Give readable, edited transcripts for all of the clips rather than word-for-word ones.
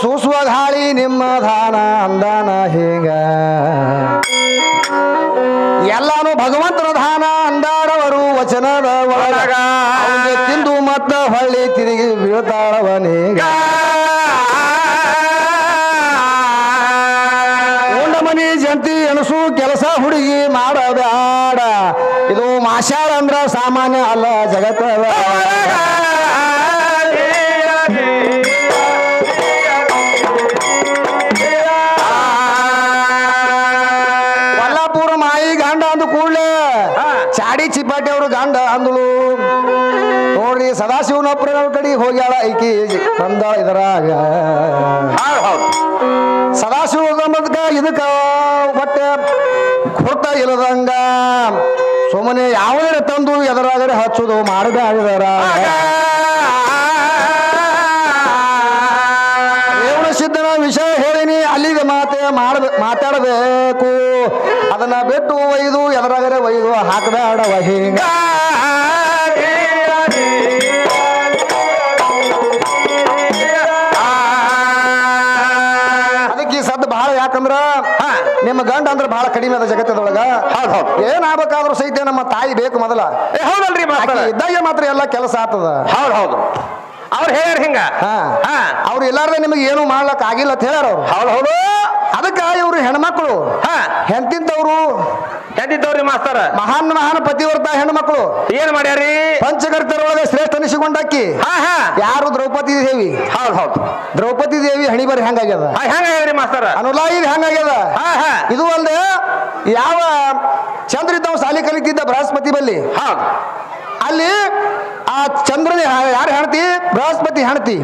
ಸೂಸುವ ಗಾಳಿ ನಿಮ್ಮ ದಾನ ಅಂದಾನ ಹಿಂಗ ಎಲ್ಲಾನು ಭಗವಂತನ ದಾನ ಅಂದಾಡವರು ವಚನದ ಒಳಗ ತಿಂದು ಮತ್ತ ಹೊಳ್ಳಿ ತಿರುಗಿ ಬೀಳ್ತಾಳವನೀಗ ಉಂಡಮನಿ ಜಂತಿ ಎಣಸು ಕೆಲಸ ಹುಡುಗಿ ಮಾಡಬ್ಯಾಡ ಇದು ಮಾಷಾಳ ಅಂದ್ರ ಸಾಮಾನ್ಯ ಅಲ್ಲ ಜಗತ್ತದ ಚಾಡಿ ಚಿಪಾಟಿ ಅವರು ಗಂಡ ಅಂದಳು ನೋಡ್ರಿ ಸದಾಶಿವನೊಬ್ಬರ ಕಡೆಗೆ ಹೋಗ್ಯಾಳ ಐಕಿ ತಂದ ಇದರಾಗ ಸದಾಶಿವ ಇದಕ್ಕ ಬಟ್ಟೆ ಕೊಟ್ಟ ಇಲ್ಲದಂಗ ಸುಮ್ಮನೆ ಯಾವುದೇ ತಂದು ಎದರಾಗರೆ ಹಚ್ಚುದು ಮಾಡಬೇಡ ರೇವಣ ಸಿದ್ಧನ ವಿಷಯ ಹೇಳಿನಿ ಅಲ್ಲಿಗೆ ಮಾತಾಡಬೇಕು ಅದನ್ನ ಬಿಟ್ಟು ಒಯ್ದು ಎದರಾಗರೆ ಒಯ್ದು ಹಾಕಬೇಡವ ಹಿಂಗ ಅದಕ್ಕೆ ಈ ಸದ್ದು ಬಹಳ ಯಾಕಂದ್ರ ನಿಮ್ಮ ಗಂಡ ಅಂದ್ರೆ ಬಹಳ ಕಡಿಮೆ ಅದ ಜಗತ್ತದೊಳಗ ಏನಾಗಬೇಕಾದ್ರೂ ಸಹಿತ ನಮ್ಮ ತಾಯಿ ಬೇಕು ಮೊದಲ ಹೌದಲ್ರಿ ಇದ್ದಾಗ ಮಾತ್ರ ಎಲ್ಲ ಕೆಲಸ ಆಗ್ತದ ಹೌದು ಅವ್ರು ಹೇಳ್ಯಾರ ಹಿಂಗ ಅವ್ರು ಎಲ್ಲಾರ್ದೆ ನಿಮಗೆ ಏನು ಮಾಡ್ಲಕ್ ಆಗಿಲ್ಲ ಅಂತ ಹೇಳ್ಯಾರ ಅವ್ರು ಹೌದು ಅದಕ್ಕ ಇವ್ರು ಹೆಣ್ಮಕ್ಳು ಎಂತಿದ್ದವ್ರಿ ಮಾಸ್ತರ ಮಹಾನ್ ಪತಿವ್ರತ ಹೆಣ್ಮಕ್ಳು ಏನ್ ಮಾಡ್ಯಾರಿ ಪಂಚಕರ್ತರೊಳಗೆ ಶ್ರೇಷ್ಠ ಅನಿಸಿಕೊಂಡಾಕಿ ಯಾರು ದ್ರೌಪದಿ ದೇವಿ ಹೌದು ದ್ರೌಪದಿ ದೇವಿ ಹಣಿಬರಿ ಹೆಂಗಾಗ್ಯದ ಹೆಂಗಾಗ್ಯಾರಿ ಮಾಸ್ತರ ಅನುಲಾಯಿ ಹೆಂಗಾಗ್ಯದ ಇದು ಅಲ್ದೆ ಯಾವ ಚಂದ್ರ ಇದ್ದವ್ ಸಾಲಿ ಕಲಿತಿದ್ದ ಬೃಹಸ್ಪತಿ ಬಲ್ಲಿ ಅಲ್ಲಿ ಆ ಚಂದ್ರನ ಯಾರು ಹೆಣ್ತಿ ಬೃಹಸ್ಪತಿ ಹೆಣ್ತಿ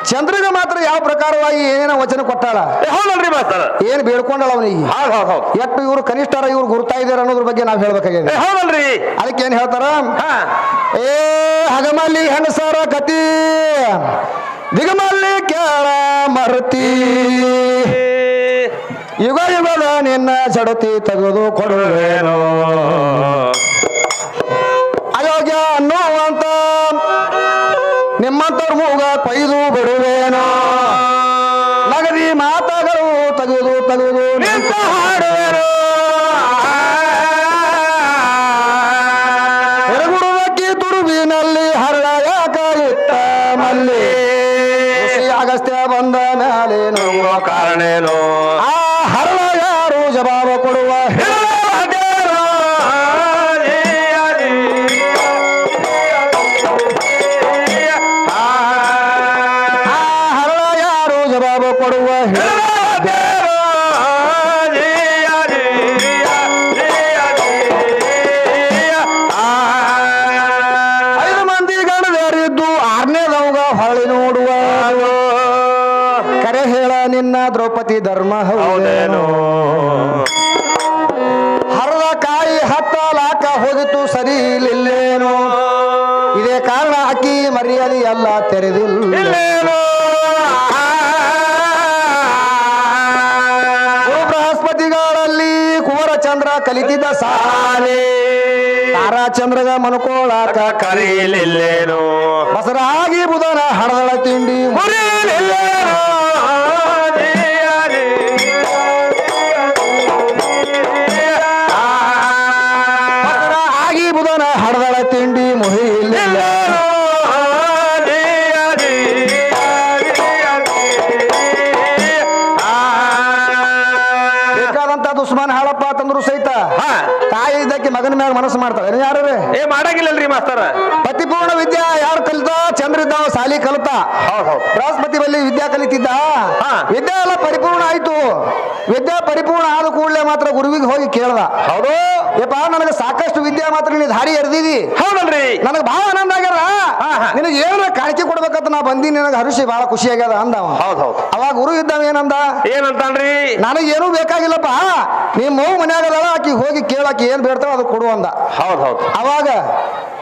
ಚಂದ್ರಗ ಮಾತ್ರ ಯಾವ ಪ್ರಕಾರವಾಗಿ ಏನೇನ ವಚನ ಕೊಟ್ಟಾಳ ಹೌದಲ್ರಿ ಮಾಸ್ತರ ಏನ್ ಬೇಡ್ಕೊಂಡಳ ಅವನಿಗೆ ಎಷ್ಟು ಇವ್ರು ಕನಿಷ್ಠರ ಇವ್ರು ಗುರ್ತಾ ಇದಾರೆ ಅನ್ನೋದ್ರ ಬಗ್ಗೆ ನಾವ್ ಹೇಳ್ಬೇಕಾಗಿದೆ ಹೌದಲ್ರಿ ಅದಕ್ಕೆ ಏನ್ ಹೇಳ್ತಾರ ಏ ಹಗಮಲ್ಲಿ ಹೆಣಸಾರ ಕತಿ ದಿಗಮಲ್ಲಿ ಕೇಳ ಮರತಿ ಯುಗ ಯುಗದ ನಿನ್ನ ಜಡತಿ ತೆಗೆದು ಕೊಡುವೇನೋ ಅಯೋಗ್ಯ ಅನ್ನುವಂತ ನಿಮ್ಮಂತವ್ರ ಮೂಗ ಕೊಯ್ದು ಬಿಡುವೇನೋ ನಗದಿ ಮಾತಗಳು ತೆಗೆದು ನಿಂತ ಹಾಡುವೇನೋ ಎರಗುಡುವಕ್ಕಿ ತುರುವಿನಲ್ಲಿ ಹರಳ ಯಾಕ ಇತ್ತ ಮಲ್ಲಿ ಅಗಸ್ತ್ಯ ಬಂದ ಮ್ಯಾಲೇನು ಕಾರಣೇನೋ ಆ ಹರಳ ಯಾರು ಜವಾಬ ಕೊಡುವ ದ್ರೌಪದಿ ಧರ್ಮ ಹೌದೇನೋ ಹರದ ಕಾಯಿ ಹತ್ತಲಾಕ ಹೋಗಿತ್ತು ಸರಿ ಇಲ್ಲೇನೋ ಇದೇ ಕಾರಣ ಅಕ್ಕಿ ಮರ್ಯಾದೆ ಎಲ್ಲ ತೆರೆದಿಲ್ಲೇನೋ ಬೃಹಸ್ಪತಿಗಳಲ್ಲಿ ಕುವರಚಂದ್ರ ಕಲಿತಿದ್ದ ಸಾಲೆ ತಾರಾಚಂದ್ರಗ ಮನುಕೋಳಾಕ ಕರೀಲಿಲ್ಲೇನೋ ಬಸರಾಗಿ ಬುಧನ ಹಡದಳ ತಿಂಡಿ ಮುರಿಯಲಿಲ್ಲೇನೋ ಹಡದಳ ತಿಂಡಿ ಮುಹಿಲಿಲ್ಲ ಬೇಕಾದಂತ ದುಸ್ಮಾನ್ ಹಾಳಪ್ಪ ತಂದ್ರು ಸಹಿತ ತಾಯಿ ಇದ್ದಕ್ಕೆ ಮಗನ ಮ್ಯಾಗ ಮನಸ್ಸು ಮಾಡ್ತಾಳೆ ಯಾರು ಮಾಡಂಗಿಲ್ಲಲ್ರಿ ಮಾಸ್ತರ ಪತಿಪೂರ್ಣ ವಿದ್ಯಾ ಯಾರು ಕಲಿತ ಚಂದ್ರ ಇದ್ದಾವ ಸಾಲಿ ಕಲಿತ ಬೃಹಸ್ಪತಿ ಬಲ್ಲಿ ವಿದ್ಯಾ ಕಲಿತಿದ್ದ ವಿದ್ಯಾ ಎಲ್ಲ ಪರಿಪೂರ್ಣ ಆಯ್ತು ವಿದ್ಯಾ ಪರಿಪೂರ್ಣ ಆದ ಕೂಡಲೇ ಮಾತ್ರ ಗುರುವಿಗೆ ಹೋಗಿ ಕೇಳ್ದ ಹೌದು ಯಪ್ಪ ನನಗೆ ಸಾಕಷ್ಟು ವಿದ್ಯಾ ಮಾತ್ರ ನೀ ದಾರಿ ಎರ್ದಿದಿ ಹೌದಲ್ರಿ ನನಗೆ ಬಹಳ ಆನಂದ ಆಗ್ಯಾರ ನಿನಗೆ ಏನ ಕಾಣಿಕೆ ಕೊಡ್ಬೇಕಂತ ನಾ ಬಂದೀನಿ ನನಗೆ ಹರುಷಿ ಬಹಳ ಖುಷಿ ಆಗ್ಯದ ಅಂದವ ಅವಾಗ ಗುರು ಇದ್ದಾವ ಏನಂತಾನ್ರಿ ನನಗೇನು ಬೇಕಾಗಿಲ್ಲಪ್ಪ ನೀ ಮಗು ಮನ್ಯಾಗಲ್ಲ ಆಕಿ ಹೋಗಿ ಕೇಳಾಕಿ ಏನ್ ಬೇಡ್ತಾವ ಅದು ಕೊಡು ಅಂದ ಅವಾಗ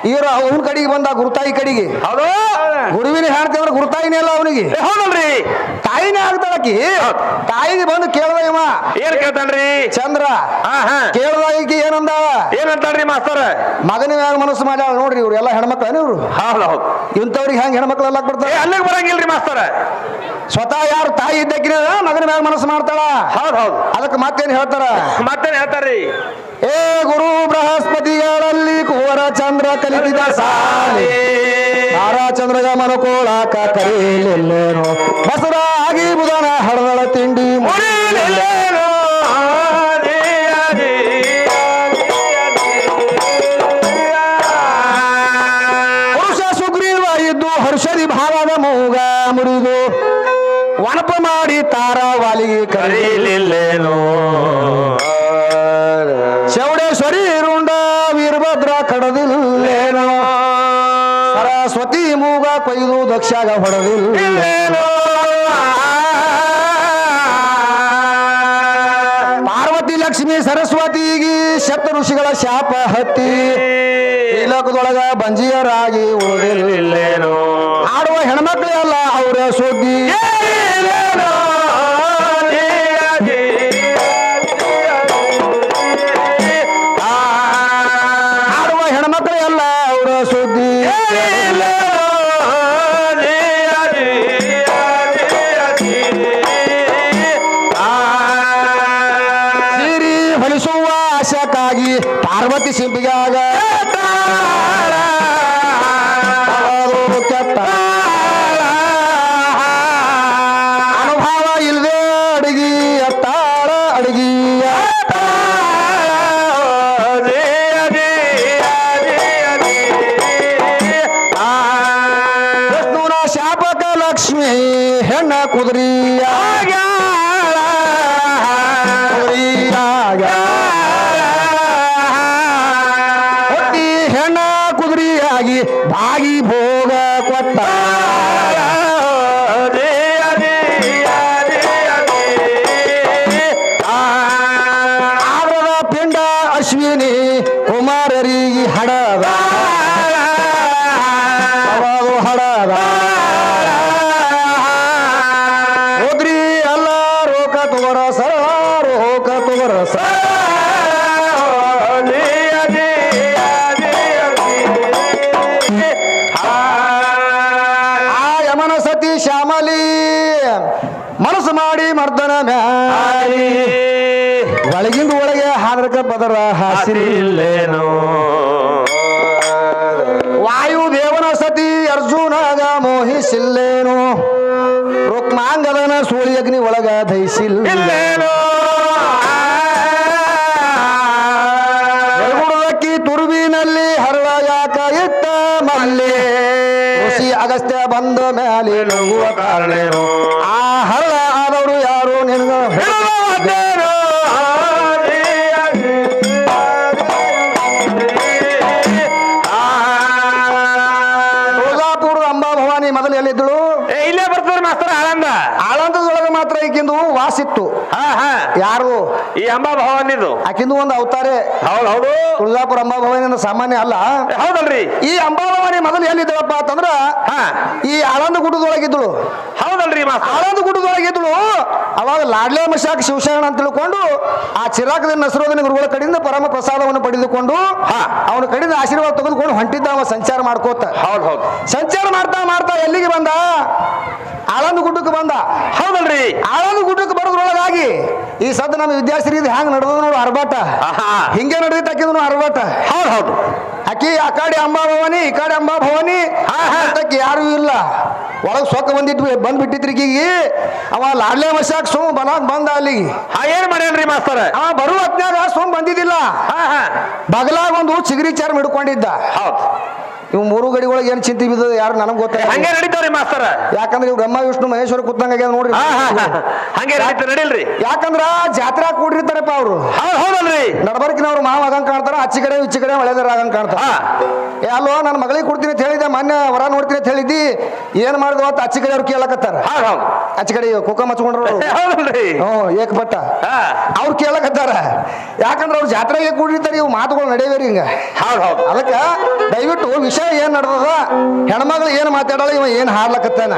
ಇವ್ರು ಅವನ ಕಡೆಗೆ ಬಂದ ಗುರುತಾಯಿ ಕಡೆಗೆ ಗುರುವಿನ ಹೇಳ್ತೇವ್ರ ಗುರುತಾಯಿನೇ ಅಲ್ಲ ಅವನಿಗೆ ಹೌದಲ್ರಿ ತಾಯಿನೇ ಆಗ್ತಾಳ ಆಕಿ ತಾಯಿಗೆ ಬಂದು ಕೇಳ್ದ ಇವ ಏನ್ ಕೇಳ್ತಾನ್ರಿ ಚಂದ್ರ ಹಾ ಹಾ ಕೇಳ್ದ ಈಕಿ ಏನಂದ ಏನಂತಾಳ್ರಿ ಮಾಸ್ತರ ಮಗನ ಮ್ಯಾಗ ಮನಸ್ಸು ಮಾಡ್ಯಾಳ ನೋಡ್ರಿ ಇವ್ರು ಎಲ್ಲ ಹೆಣ್ಮಕ್ಳೇನು ಇವ್ರು ಹೌದು ಹೌದು ಇಂಥವ್ರಿಗೆ ಹೆಂಗ್ ಹೆಣ್ಮಕ್ಳು ಎಲ್ಲ ಬರ್ತಾರೆ ಅಲ್ಲಿಗೆ ಬರಂಗಿಲ್ರಿ ಮಾಸ್ತರ ಸ್ವತಃ ಯಾರು ತಾಯಿ ಇದ್ದಕ್ಕಿನ ಮಗನ ಮ್ಯಾಗ ಮನಸ್ಸು ಮಾಡ್ತಾಳ ಹೌದು ಹೌದು ಅದಕ್ಕೆ ಮತ್ತೇನ್ ಹೇಳ್ತಾರ ಮತ್ತೇನ್ ಹೇಳ್ತಾರ್ರಿ ಏ ಗುರು ಬೃಹಸ್ಪತಿಗಳಲ್ಲಿ ಕುವರ ಚಂದ್ರ ಕಲಿತಿದ ಸಾಲಿ ತಾರಾಚಂದ್ರಗ ಮನಕೋಳಾಕ ಕರೀಲಿಲ್ಲೇನೋ ಬಸರಾಗಿ ಬುಧನ ಹಡದಳ ತಿಂಡಿ ಮುರಿಲಿಲ್ಲೇನೋ ಪುರುಷ ಸುಗ್ರೀವ ಇದ್ದು ಹರ್ಷದಿ ಭಾವದ ಮೂಗ ಮುರಿದು ವನಪ ಮಾಡಿ ತಾರಾವಾಲಿಗೆ ಕರೀಲಿಲ್ಲೇನೋ ಚೌಡೇಶ್ವರಿ ರುಂಡ ವೀರಭದ್ರ ಕಡದಿಲ್ಲೇನೋ ಸರಸ್ವತಿ ಮೂಗ ಕೊಯ್ದು ದಕ್ಷಾಗ ಹೊಡೆದಿಲ್ಲೇನೋ ಪಾರ್ವತಿ ಲಕ್ಷ್ಮಿ ಸರಸ್ವತಿಗೆ ಸಪ್ತ ಋಷಿಗಳ ಶಾಪ ಹತ್ತಿ ಈ ಲೋಕದೊಳಗ ಬಂಜಿಯರಾಗಿ ಉಳಿದಿಲ್ಲೇನೋ ಆಡುವ ಹೆಣ್ಮಕ್ಳು ಎಲ್ಲ ಅವರ ಸುದ್ದಿ ಆಡುವ ಹೆಣ್ಮಕ್ಳು ಎಲ್ಲ ಅವರ ಸುದ್ದಿ ಸೀರಿ ಹೊಲಿಸುವ ಆಶಕ್ಕಾಗಿ ಪಾರ್ವತಿ ಸಿಂಪಿಗಾಗ ಅನುಭವ ಇಲ್ವೇ ಅಡಗಿ ಅತ್ತಾಳ ಅಡಗಿಯ ವಿಷ್ಣುನ ಶಾಪಕ ಲಕ್ಷ್ಮಿ ಹೆಣ್ಣ ಕುದುರಿಯ ಹುಟ್ಟಿ ಹೆಣ್ಣ ಕುದುರಿಯಾಗಿ ಬಾಗಿ ಭೋಗ ಕೊಟ್ಟ ಆವ್ರದ ಪಿಂಡ ಅಶ್ವಿನಿ ಕುಮಾರರಿಗೆ ಹಡದ ಅವಾದು ಹಡದ ಹೋದ್ರಿ ಅಲ್ಲ ರೋಕ ತುವರ ಸರ ರೋಕ ತುವರ ಸರ ಆ ಯಮನ ಸತಿ ಶ್ಯಾಮಲಿ ಮನಸ್ಸು ಮಾಡಿ ಮರ್ದನ ಮ್ಯಾಲಿ ಒಳಗಿಂದ ಒಳಗೆ ಹಾದ್ರಕ ಪದರ ಹಾಸಿರಿಲ್ಲೇನೋ ವಾಯುದೇವನ ಸತಿ ಅರ್ಜುನಗ ಮೋಹಿಸಿಲ್ಲೇನೋ ರುಕ್ಮಾಂಗದನ ಸೂಳಿ ಅಗ್ನಿ ಒಳಗ ದಹಿಸಿಲ್ಲೇನೋ ಎಳಗುಡದಕ್ಕಿ ತುರುವಿನಲ್ಲಿ ಹರಳ ಯಾಕ ಇಟ್ಟ ಮಲ್ಲಿ ಋಷಿ ಅಗಸ್ತ್ಯ ಬಂದ ಮ್ಯಾಲೆ ನಂಗುವ ಕಾರಣೇನು ಆ ಹರಳ ಆದವರು ಯಾರು ನಿನಗ ಹೇಳುವುದೇನು? ತುಳಜಾಪುರದ ಅಂಬಾ ಭವಾನಿ ಮೊದಲು ಎಲ್ಲಿದ್ದಳು ಇಲ್ಲೇ ಬರ್ತಾರೆ ಮಾಸ್ತರ ಆನಂದ ಆಳಂದದೊಳಗೆ ಮಾತ್ರ ಈಗಿಂದು ವಾಸಿತ್ತು ಹಾ ಹಾ ಯಾರು ಈ ಅಂಬಾ ಭವಾನಿದು ಆಕಿಂದು ಒಂದು ಅವತಾರೆ ಹೌದು ಹೌದು ತುಳಜಾಪುರ ಅಂಬಾ ಭವಾನಿ ಅಂದ್ರೆ ಸಾಮಾನ್ಯ ಅಲ್ಲ ಹೌದಲ್ರಿ ಈ ಅಂಬಾ ಭವಾನಿ ಮೊದಲು ಎಲ್ಲಿದ್ದಳಪ್ಪ ಅಂತಂದ್ರ ಹಾ ಈ ಆಳಂದ ಗುಡ್ಡದೊಳಗಿದ್ದಳು ಹೌದಲ್ರಿ ಮಾಸ್ತರ ಆಳಂದ ಗುಡ್ಡದೊಳಗಿದ್ದಳು ಅವಾಗ ಲಾಡ್ಲೆ ಮಶಾಕ್ ಶಿವಶರಣ ಅಂತ ತಿಳ್ಕೊಂಡು ಆ ಚಿರಾಕದ ನಸರೋದನ ಗುರುಗಳ ಕಡೆಯಿಂದ ಪರಮ ಪ್ರಸಾದವನ್ನು ಪಡೆದುಕೊಂಡು ಅವನ ಕಡೆಯಿಂದ ಆಶೀರ್ವಾದ ತೆಗೆದುಕೊಂಡು ಹೊಂಟಿದ್ದ ಅವ ಸಂಚಾರ ಮಾಡ್ಕೋತ ಹೌದು ಹೌದು ಸಂಚಾರ ಮಾಡ್ತಾ ಮಾಡ್ತಾ ಎಲ್ಲಿಗೆ ಬಂದ ಆಳಂದ ಗುಡ್ಡಕ್ಕೆ ಬಂದ ಹೌದಲ್ರಿ ಆಳಂದ ಗುಡ್ಡಕ್ಕೆ ಬರೋದ್ರೊಳಗಾಗಿ ಈ ಸದ್ದು ನಮ್ಮ ವಿದ್ಯಾಶ್ರೀ ಹ್ಯಾಂಗ ನಡೆದ ನೋಡು ಅರ್ಬಾಟ ಹಿಂಗೆ ನಡೆದಿತ್ತು ಆಕಿದ್ರು ಅರ್ಬಾಟ ಹೌದು ಹೌದು ಆಕಿ ಆ ಕಡೆ ಅಂಬಾ ಭವಾನಿ ಈ ಕಡೆ ಅಂಬಾ ಭವಾನಿ ಅಂತಕ್ಕೆ ಯಾರು ಇಲ್ಲ ಒಳಗೆ ಸೊಕ್ಕ ಬಂದ್ಬಿಟ್ಟಿತ್ರಿ ಈಗಿಗೆ ಅವ ಲಾಡ್ಲೆ ಮಶಾಕ್ ಸುಮ್ ಬನಾಕ್ ಬಂದ ಅಲ್ಲಿಗೆ ಏನ್ ಮಾಡ್ಯಾನ್ರಿ ಮಾಸ್ತರ ಅವ ಬರುವ ಹೊತ್ನ್ಯಾಗ ಸುಮ್ ಬಂದಿದ್ದಿಲ್ಲ ಬಗಲಾಗ ಒಂದು ಚಿಗರಿ ಚಾರ್ ಹಿಡ್ಕೊಂಡಿದ್ದ ಹೌದು ಇವ್ ಮೂರು ಗಡಿಗಳಿಗೆ ಏನ್ ಚಿಂತೆ ಬಿದ್ದದ ಯಾರು ನನಗೆ ಗೊತ್ತಿಲ್ಲ ಹಂಗೆ ನಡೀತಾವ್ರಿ ಮಾಸ್ತರ ಯಾಕಂದ್ರೆ ಇವ್ ಬ್ರಹ್ಮ ವಿಷ್ಣು ಮಹೇಶ್ವರ ಕೂತಂಗ ನೋಡ್ರಿ ಹಂಗೆ ನಡೀತ ನಡಿಲ್ರಿ ಯಾಕಂದ್ರ ಜಾತ್ರಾ ಕೂಡಿರ್ತಾರಪ್ಪ ಅವ್ರು ಹೌದಲ್ರಿ ನಡಬರ್ಕಿನವ್ರು ಮಾವ ಆಗಂಗ್ ಕಾಣ್ತಾರ ಅಚ್ಚಿ ಕಡೆ ಇಚ್ಚಿ ಕಡೆ ಒಳ್ಳೆದಾರ ಆಗಂಗ್ ಕಾಣ್ತಾರ ಅಲ್ವೋ ನನ್ನ ಮಗಳಿಗೆ ಕೊಡ್ತೀನಿ ಅಂತ ಹೇಳಿದ್ದೆ ಮೊನ್ನೆ ಹೊರ ನೋಡ್ತೀನಿ ಅಂತ ಹೇಳಿದ್ದಿ ಏನ್ ಮಾಡಿದ್ವ ಅಂತ ಅಚ್ಚಿ ಕಡೆ ಅವ್ರು ಕೇಳಕತ್ತಾರ ಅಚ್ಚಿ ಕಡೆ ಕುಕ್ಕ ಮಚ್ಕೊಂಡ್ರು ಹೌದಲ್ರಿ ಏಕಪಟ್ಟ ಅವ್ರು ಕೇಳಕತ್ತಾರ ಯಾಕಂದ್ರ ಅವ್ರು ಜಾತ್ರೆಗೆ ಕೂಡಿರ್ತಾರೆ ಇವು ಮಾತುಗಳು ನಡೆಯವೇರಿ ಹಿಂಗ ಅದಕ್ಕ ದಯವಿಟ್ಟು ವಿಷಯ ಏನ್ ನಡೆದದ ಹೆಣ್ಮಗಳು ಏನ್ ಮಾತಾಡಲ್ಲ ಇವ ಏನ್ ಹಾಡ್ಲಕತ್ತಾನ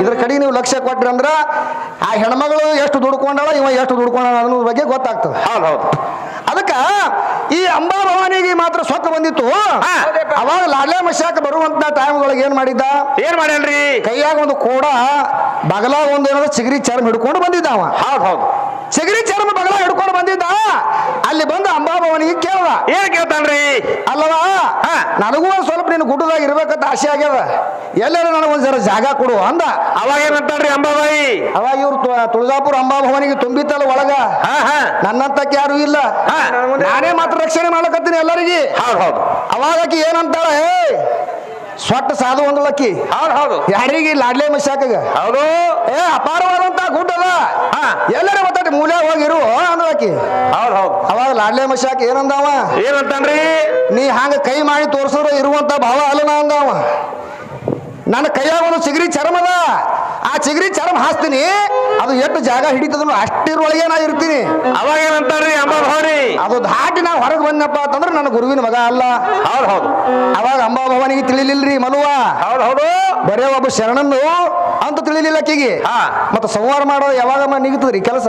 ಇದ್ರ ಕಡೆ ನೀವು ಲಕ್ಷ್ಯ ಕೊಟ್ರಿ ಅಂದ್ರ ಆ ಹೆಣ್ಮಗಳು ಎಷ್ಟು ದುಡ್ಕೊಂಡಾಳ ಇವ ಎಷ್ಟು ದುಡ್ಕೊಂಡಾಳ ಅನ್ನೋದ್ರ ಬಗ್ಗೆ ಗೊತ್ತಾಗ್ತದೆ. ಹೌದು ಹೌದು. ಅದಕ್ಕ ಈ ಅಂಬಾ ಭವಾನಿಗೆ ಮಾತ್ರ ಸೊಕ್ಕ ಬಂದಿತ್ತು. ಅವಾಗ ಲಾಡ್ಲೆ ಮಶಾಕ ಬರುವಂತ ಟೈಮ್ ಒಳಗೆ ಏನ್ ಮಾಡಿದ್ದ, ಏನ್ ಮಾಡ್ಯಾನ್ರಿ? ಕೈಯಾಗ ಒಂದು ಕೋಡ ಬಗಲಾಗ ಒಂದು ಏನಾದ್ರು ಚಿಗರಿ ಚರ್ಮ ಹಿಡ್ಕೊಂಡು ಬಂದಿದ್ದ ಅವ. ಹೌದು ಹೌದು. ಚಿಗರಿ ಚರ್ಮ ಬಗಲ ಹಿಡ್ಕೊಂಡು ಬಂದಿದ್ದ. ಅಲ್ಲಿ ಬಂದು ಅಂಬಾ ಭವಾನಿಗೆ ಕೇಳ್ದ, ಏನ್ ಕೇಳ್ತಾನ್ರಿ? ಅಲ್ಲವಾ ನನಗೂ ಒಂದ್ ಸ್ವಲ್ಪ ನೀನು ಗುಡ್ಡದಾಗ ಇರ್ಬೇಕಂತ ಆಸೆ ಆಗ್ಯದ, ಎಲ್ಲರೂ ನನಗೊಂದ್ ಜರ ಜಾಗ ಕೊಡು ಅಂದ. ಅವಾಗ ಏನಂತಾನ್ರಿ ಅಂಬಾಬಾಯಿ? ಅವಾಗ ಇವ್ರು ತುಳಜಾಪುರ ಅಂಬಾ ಭವಾನಿಗೆ ತುಂಬಿತ್ತಲ್ಲ ಒಳಗ, ನನ್ನಂತಕ್ಕೆ ಯಾರು ಇಲ್ಲ, ನಾನೇ ಮಾತ್ರ ರಕ್ಷಣೆ ಮಾಡ್ಲಕತ್ತೀನಿ ಎಲ್ಲರಿಗೆ. ಹೌದು ಹೌದು. ಅವಾಗ ಆಕಿ ಏನಂತಾಳ, ಸ್ವಟ್ಟ ಸಾಧು ಒಂದಳಕ್ಕಿ. ಹೌದು ಹೌದು. ಯಾರಿಗೆ? ಲಾಡ್ಲೆ ಮಶಾಕಗ. ಹೌದು. ಅಪಾರವಾದಂತ ಗುಡ್ಡದ, ಎಲ್ಲರೂ ಗೊತ್ತಾಯ್ತು ಮೂಲೆ ಹೋಗಿರು ಅಂದಳಕ್ಕಿ. ಹೌದು ಹೌದು. ಅವಾಗ ಲಾಡ್ಲೆ ಮಶಾಕ ಏನಂದವ, ಏನಂತಾನ್ರಿ? ನೀ ಹಂಗ ಕೈ ಮಾಡಿ ತೋರ್ಸಿದ್ರೆ ಇರುವಂತ ಭಾವ ಅಲ್ಲನ ಅಂದವ. ನನ್ನ ಕೈಯಾಗ ಒಂದು ಚಿಗರಿ ಚರ್ಮದ, ಆ ಚಿಗರಿ ಚರ್ಮ ಹಾಸ್ತೀನಿ, ಅದು ಎಷ್ಟು ಜಾಗ ಹಿಡಿತದ ಅಷ್ಟಿರೊಳಗೆ ನಾ ಇರ್ತೀನಿ. ಅವಾಗ ಏನಂತಾರ್ರಿ ಅಂಬಾಭವಾನಿ? ಅದು ದಾಟಿ ನಾ ಹೊರಗೆ ಬಂದಪ್ಪ ಅಂತಂದ್ರೆ ನನ್ನ ಗುರುವಿನ ಮಗ ಅಲ್ಲ. ಹೌದು ಹೌದು. ಅವಾಗ ಅಂಬಾ ಭವಾನಿಗೆ ತಿಳಿಲಿಲ್ರಿ ಮನುವ. ಹೌದು ಹೌದು. ಬರೇ ಒಬ್ಬ ಶರಣನ್ನು ಅಂತ ತಿಳಿಲಿಲ್ಲ ಆಕಿಗೆ. ಮತ್ತ ಸಂವಾರ ಮಾಡೋದು ಯಾವಾಗ ನಿಗತದ್ರಿ ಕೆಲಸ?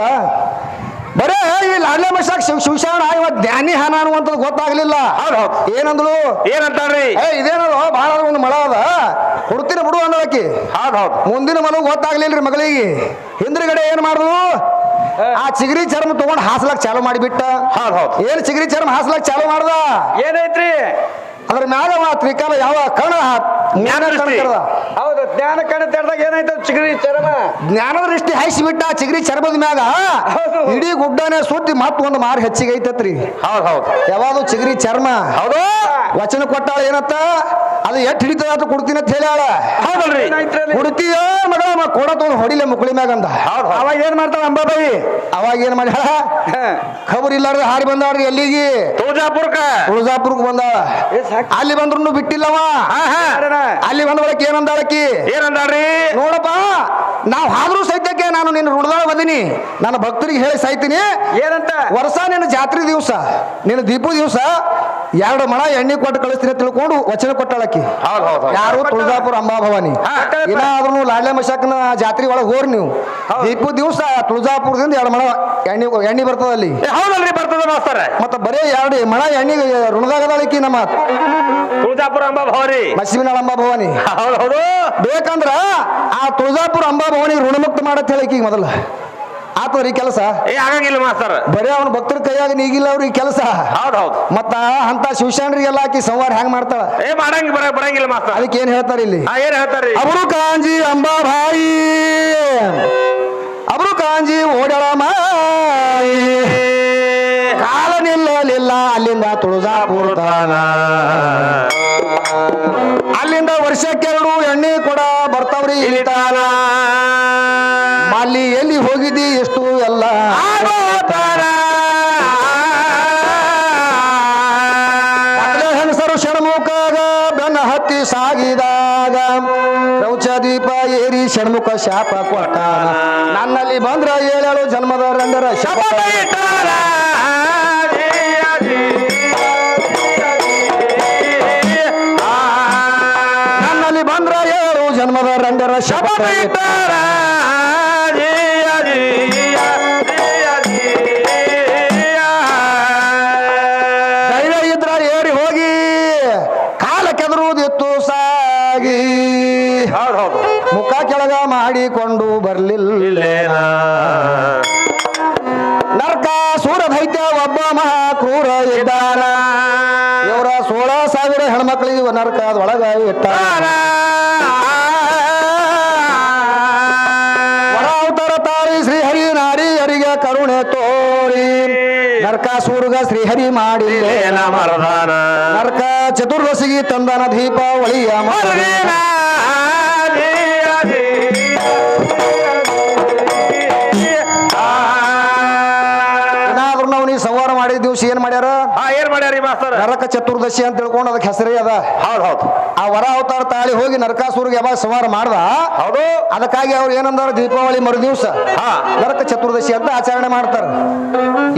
ಬರೇ ಈ ಲಾಡ್ಲೆ ಮಶಾಕ್ ಶಿವಶರಣ ಇವ ಧ್ಯಾನಿ ಹಾನ ಅನ್ನುವಂಥದ್ದು ಗೊತ್ತಾಗ್ಲಿಲ್ಲ. ಹೌದು ಹೌದು. ಏನಂದ್ಲು? ಏನಂತಾರ್ರಿ? ಇದೇನದು ಬಹಳ ಒಂದು ಮಳ ಅದ, ಕೊಡ್ತೀನಿ ಬಿಡು ಅಂದಳಕಿ. ಹೌದು ಹೌದು. ಮುಂದಿನ ಮನವು ಗೊತ್ತಾಗ್ಲಿಲ್ರಿ ಮಗಳಿಗೆ. ಹಿಂದ್ರಗಡೆ ಏನ್ ಮಾಡಿದ್ಲು, ಆ ಚಿಗರಿ ಚರ್ಮ ತಗೊಂಡ್ ಹಾಸ್ಲಕ್ ಚಾಲು ಮಾಡಿಬಿಟ್ಟ. ಹೌದು ಹೌದು. ಏನ್ ಚಿಗರಿ ಚರ್ಮ ಹಾಸ್ಲಕ್ ಚಾಲು ಮಾಡ್ದ, ಏನೈತ್ರಿ ಅದ್ರ ಮ್ಯಾಲ ತ್ರಿಕಾಲ ಯಾವ ಕಣ ಜ್ಞಾನ ಕಣ್ಕರ್ದ. ಹೌದು, ಜ್ಞಾನ ಕಣ ತೆರೆದಾಗ ಏನಾಯ್ತು? ಚಿಗರಿ ಚರ್ಮ ಜ್ಞಾನದ ದೃಷ್ಟಿ ಹಾಯಿಸಿಬಿಟ್ಟ ಚಿಗರಿ ಚರ್ಮದ ಮ್ಯಾಗ. ಇಡೀ ಗುಡ್ಡನೇ ಸುದ್ದಿ ಮತ್ತೊಂದು ಮಾರು ಹೆಚ್ಚಿಗೆ ಐತತ್ರಿ. ಹೌದು ಹೌದು. ಯಾವಾಗ ಚಿಗರಿ ಚರ್ಮ. ಹೌದು. ವಚನ ಕೊಟ್ಟಾಳ ಏನತ್ತ, ಅದು ಎಟ್ ಹಿಡಿತದ ಅಂತ ಕೊಡ್ತೀನಿ ಅಂತ ಹೇಳ್ಯಾಳ. ಹೌದಲ್ರಿ. ಕುಡ್ತೀಯ ಮಗಳ ಕೊಡ ತಗೊಂಡು ಹೊಡಿಲೆ ಮುಕ್ಕಳಿ ಮ್ಯಾಗ ಅಂದ. ಅವಾಗ ಏನ್ ಮಾಡ್ತಾಳ ಅಂಬಾಬಾಯಿ? ಅವಾಗ ಏನ್ ಮಾಡ್ಯಾಳ, ಖಬರ್ ಇಲ್ಲಾರ್ದ ಹಾರಿ ಬಂದಾಳ್ರಿ ಎಲ್ಲಿಗೆ? ತುಳಜಾಪುರಕ್ಕೆ ಬಂದಾಳ. ಅಲ್ಲಿ ಬಂದ್ರು ಬಿಟ್ಟಿಲ್ಲವ. ಅಲ್ಲಿ ಬಂದ ಒಳಕ್ಕೆ ಏನಂದಾಳಕಿ? ಏನಂದಾಳ್ರಿ? ನೋಡಪ್ಪ, ನಾವ್ ಆದ್ರೂ ಸೈತ್ಯಕ್ಕೆ ನಾನು ನಿನ್ನ ಋಣದಾಗ ಬಂದಿನಿ, ನನ್ನ ಭಕ್ತರಿಗೆ ಹೇಳಿ ಸಾಯ್ತೀನಿ. ಏನಂತ? ವರ್ಷ ನಿನ್ನ ಜಾತ್ರೆ ದಿವಸ, ನಿನ್ನ ದೀಪ ದಿವಸ 2 ಮಣ ಎಣ್ಣೆ ಕೊಟ್ಟು ಕಳಿಸ್ತೀನಿ ತಿಳ್ಕೊಂಡು ವಚನ ಕೊಟ್ಟಾಳಕಿ. ಯಾರು? ತುಳಜಾಪುರ ಅಂಬಾ ಭವಾನಿ. ಏನಾದ್ರೂ ಲಾಡ್ಲೆ ಮಶಾಕನ ಜಾತ್ರೆ ಒಳಗೆ ಹೋರಿ ನೀವು, ದೀಪ ದಿವಸ ತುಳಜಾಪುರದಿಂದ 2 ಮಣ ಎಣ್ಣೆ ಬರ್ತದ ಅಲ್ಲಿ. ಹೌದಲ್ರಿ, ಬರ್ತದ ಮಾಸ್ತರ. ಮತ್ತ ಬರೇ 2 ಮಣ ಎಣ್ಣೆ ಋಣದಾಗದಾಳಕಿ ನಮ್ಮ ತುಳಜಾಪುರ ಅಂಬಾ ಭವಾನಿ, ಮಸಿವಿನಾಳ ಅಂಬಾ ಭವಾನಿ. ಹೌದು ಹೌದು. ಬೇಕಂದ್ರ ಆ ತುಳಜಾಪುರ ಅಂಬಾ ಭವಾನಿಗೆ ಋಣಮುಕ್ತ ಮಾಡತ್ ಹೇಳಕಿ ಮೊದಲ ಆತವ್ರಿ ಕೆಲಸ. ಆಗಂಗಿಲ್ಲ ಮಾಸ್ತರ, ಬರೀ ಅವನ ಭಕ್ತರ ಕೈಯಾಗ ನೀಗಿಲ್ಲ ಅವ್ರಿಗೆ ಕೆಲಸ. ಹೌದು ಹೌದು. ಮತ್ತ ಅಂತ ಶಿವಶಾನ್ರಿಗೆಲ್ಲ ಹಾಕಿ ಸಂವಾರ ಹೆಂಗ್ ಮಾಡ್ತಾಳ? ಬರಂಗಿಲ್ಲ ಮಾಸ್ತರ. ಅದಕ್ಕೆ ಏನ್ ಹೇಳ್ತಾರ ಇಲ್ಲಿ? ಏನ್ ಹೇಳ್ತಾರ್ರಿ? ಅಬ್ರು ಕಾಂಜಿ ಅಂಬಾ ಭಾಯಿ, ಅಬ್ರು ಕಾಂಜಿ ಓಡಳ ಮಾಯಿ, ಕಾಲ ನಿಲ್ಲಲಿಲ್ಲ ಅಲ್ಲಿಂದ ತುಳಜಾಪುರ ತಾನ. ಅಲ್ಲಿಂದ ವರ್ಷಕ್ಕೆರಡು ಎಣ್ಣೆ ಕೊಡ ಬರ್ತಾವ್ರಿ ಇಳಿತಾನ. ಅಲ್ಲಿ ಎಲ್ಲಿ ಹೋಗಿದ್ದಿ ಎಷ್ಟು ಎಲ್ಲ ಹೆಂಗಸರು ಷಣ್ಮುಖಗ ಬೆನ್ನ ಹತ್ತಿ ಸಾಗಿದಾಗ ಕ್ರೌಚ ದೀಪ ಏರಿ ಷಣ್ಮುಖ ಶಾಪ ಕೊಟ್ಟಾನ. ನನ್ನಲ್ಲಿ ಬಂದ್ರ 7 ಜನ್ಮದ ರಂಗರ ಶಾಪ. ನನ್ನಲ್ಲಿ ಬಂದ್ರ 7 ಜನ್ಮದ ರಂಗರ ಶಾಪ. ಧೈರ್ಯ ಇದ್ರ ಏರಿ ಹೋಗಿ, ಕಾಲ ಕೆದರುವುದಿತ್ತು ಸಾಗಿ, ಮುಖ ಕೆಳಗ ಮಾಡಿಕೊಂಡು ಬರ್ಲಿಲ್ಲ. ನರ್ಕ ಸೂರ ದೈತ್ಯ ಒಬ್ಬ ಮಹಾ ಕ್ರೂರ ಇದ್ದಾನ. ಇವರ 16,000 ಹೆಣ್ಮಕ್ಳಿಗೆ ನರ್ಕದ ಒಳಗ ಇಟ್ಟಾನ. ವರ ಅವತಾರ ತಾಳಿ ಶ್ರೀಹರಿ ನಾರಿಯರಿಗೆ ಕರುಣೆ ತೋರಿ ನರ್ಕಾಸೂರ್ಗ ಶ್ರೀಹರಿ ಮಾಡಿ ನರ್ಕ ಚತುರ್ದಶಿಗೆ ತಂದನ ದೀಪಾವಳಿಯ ಏನಾದ್ರೂ ನಾವು ನೀ ಸಂವಾರ ಮಾಡಿದ ದಿವಸ ಏನ್ ಮಾಡ್ಯಾರ? ನರಕ ಚತುರ್ದಶಿ ಅಂತ ತಿಳ್ಕೊಂಡು ಅದಕ್ಕೆ ಹೆಸರೇ ಅದ. ಹೌದು ಹೌದು. ಆ ವರ ಅವತಾರ ತಾಳಿ ಹೋಗಿ ನರಕಾಸುರಿಗೆ ಯಾವಾಗ ಸಂವಾರ ಮಾಡ್ದ, ಹೌದು, ಅದಕ್ಕಾಗಿ ಅವ್ರು ಏನಂದಾರ ದೀಪಾವಳಿ ಮರು ದಿವಸ ನರಕ ಚತುರ್ದಶಿ ಅಂತ ಆಚರಣೆ ಮಾಡ್ತಾರ.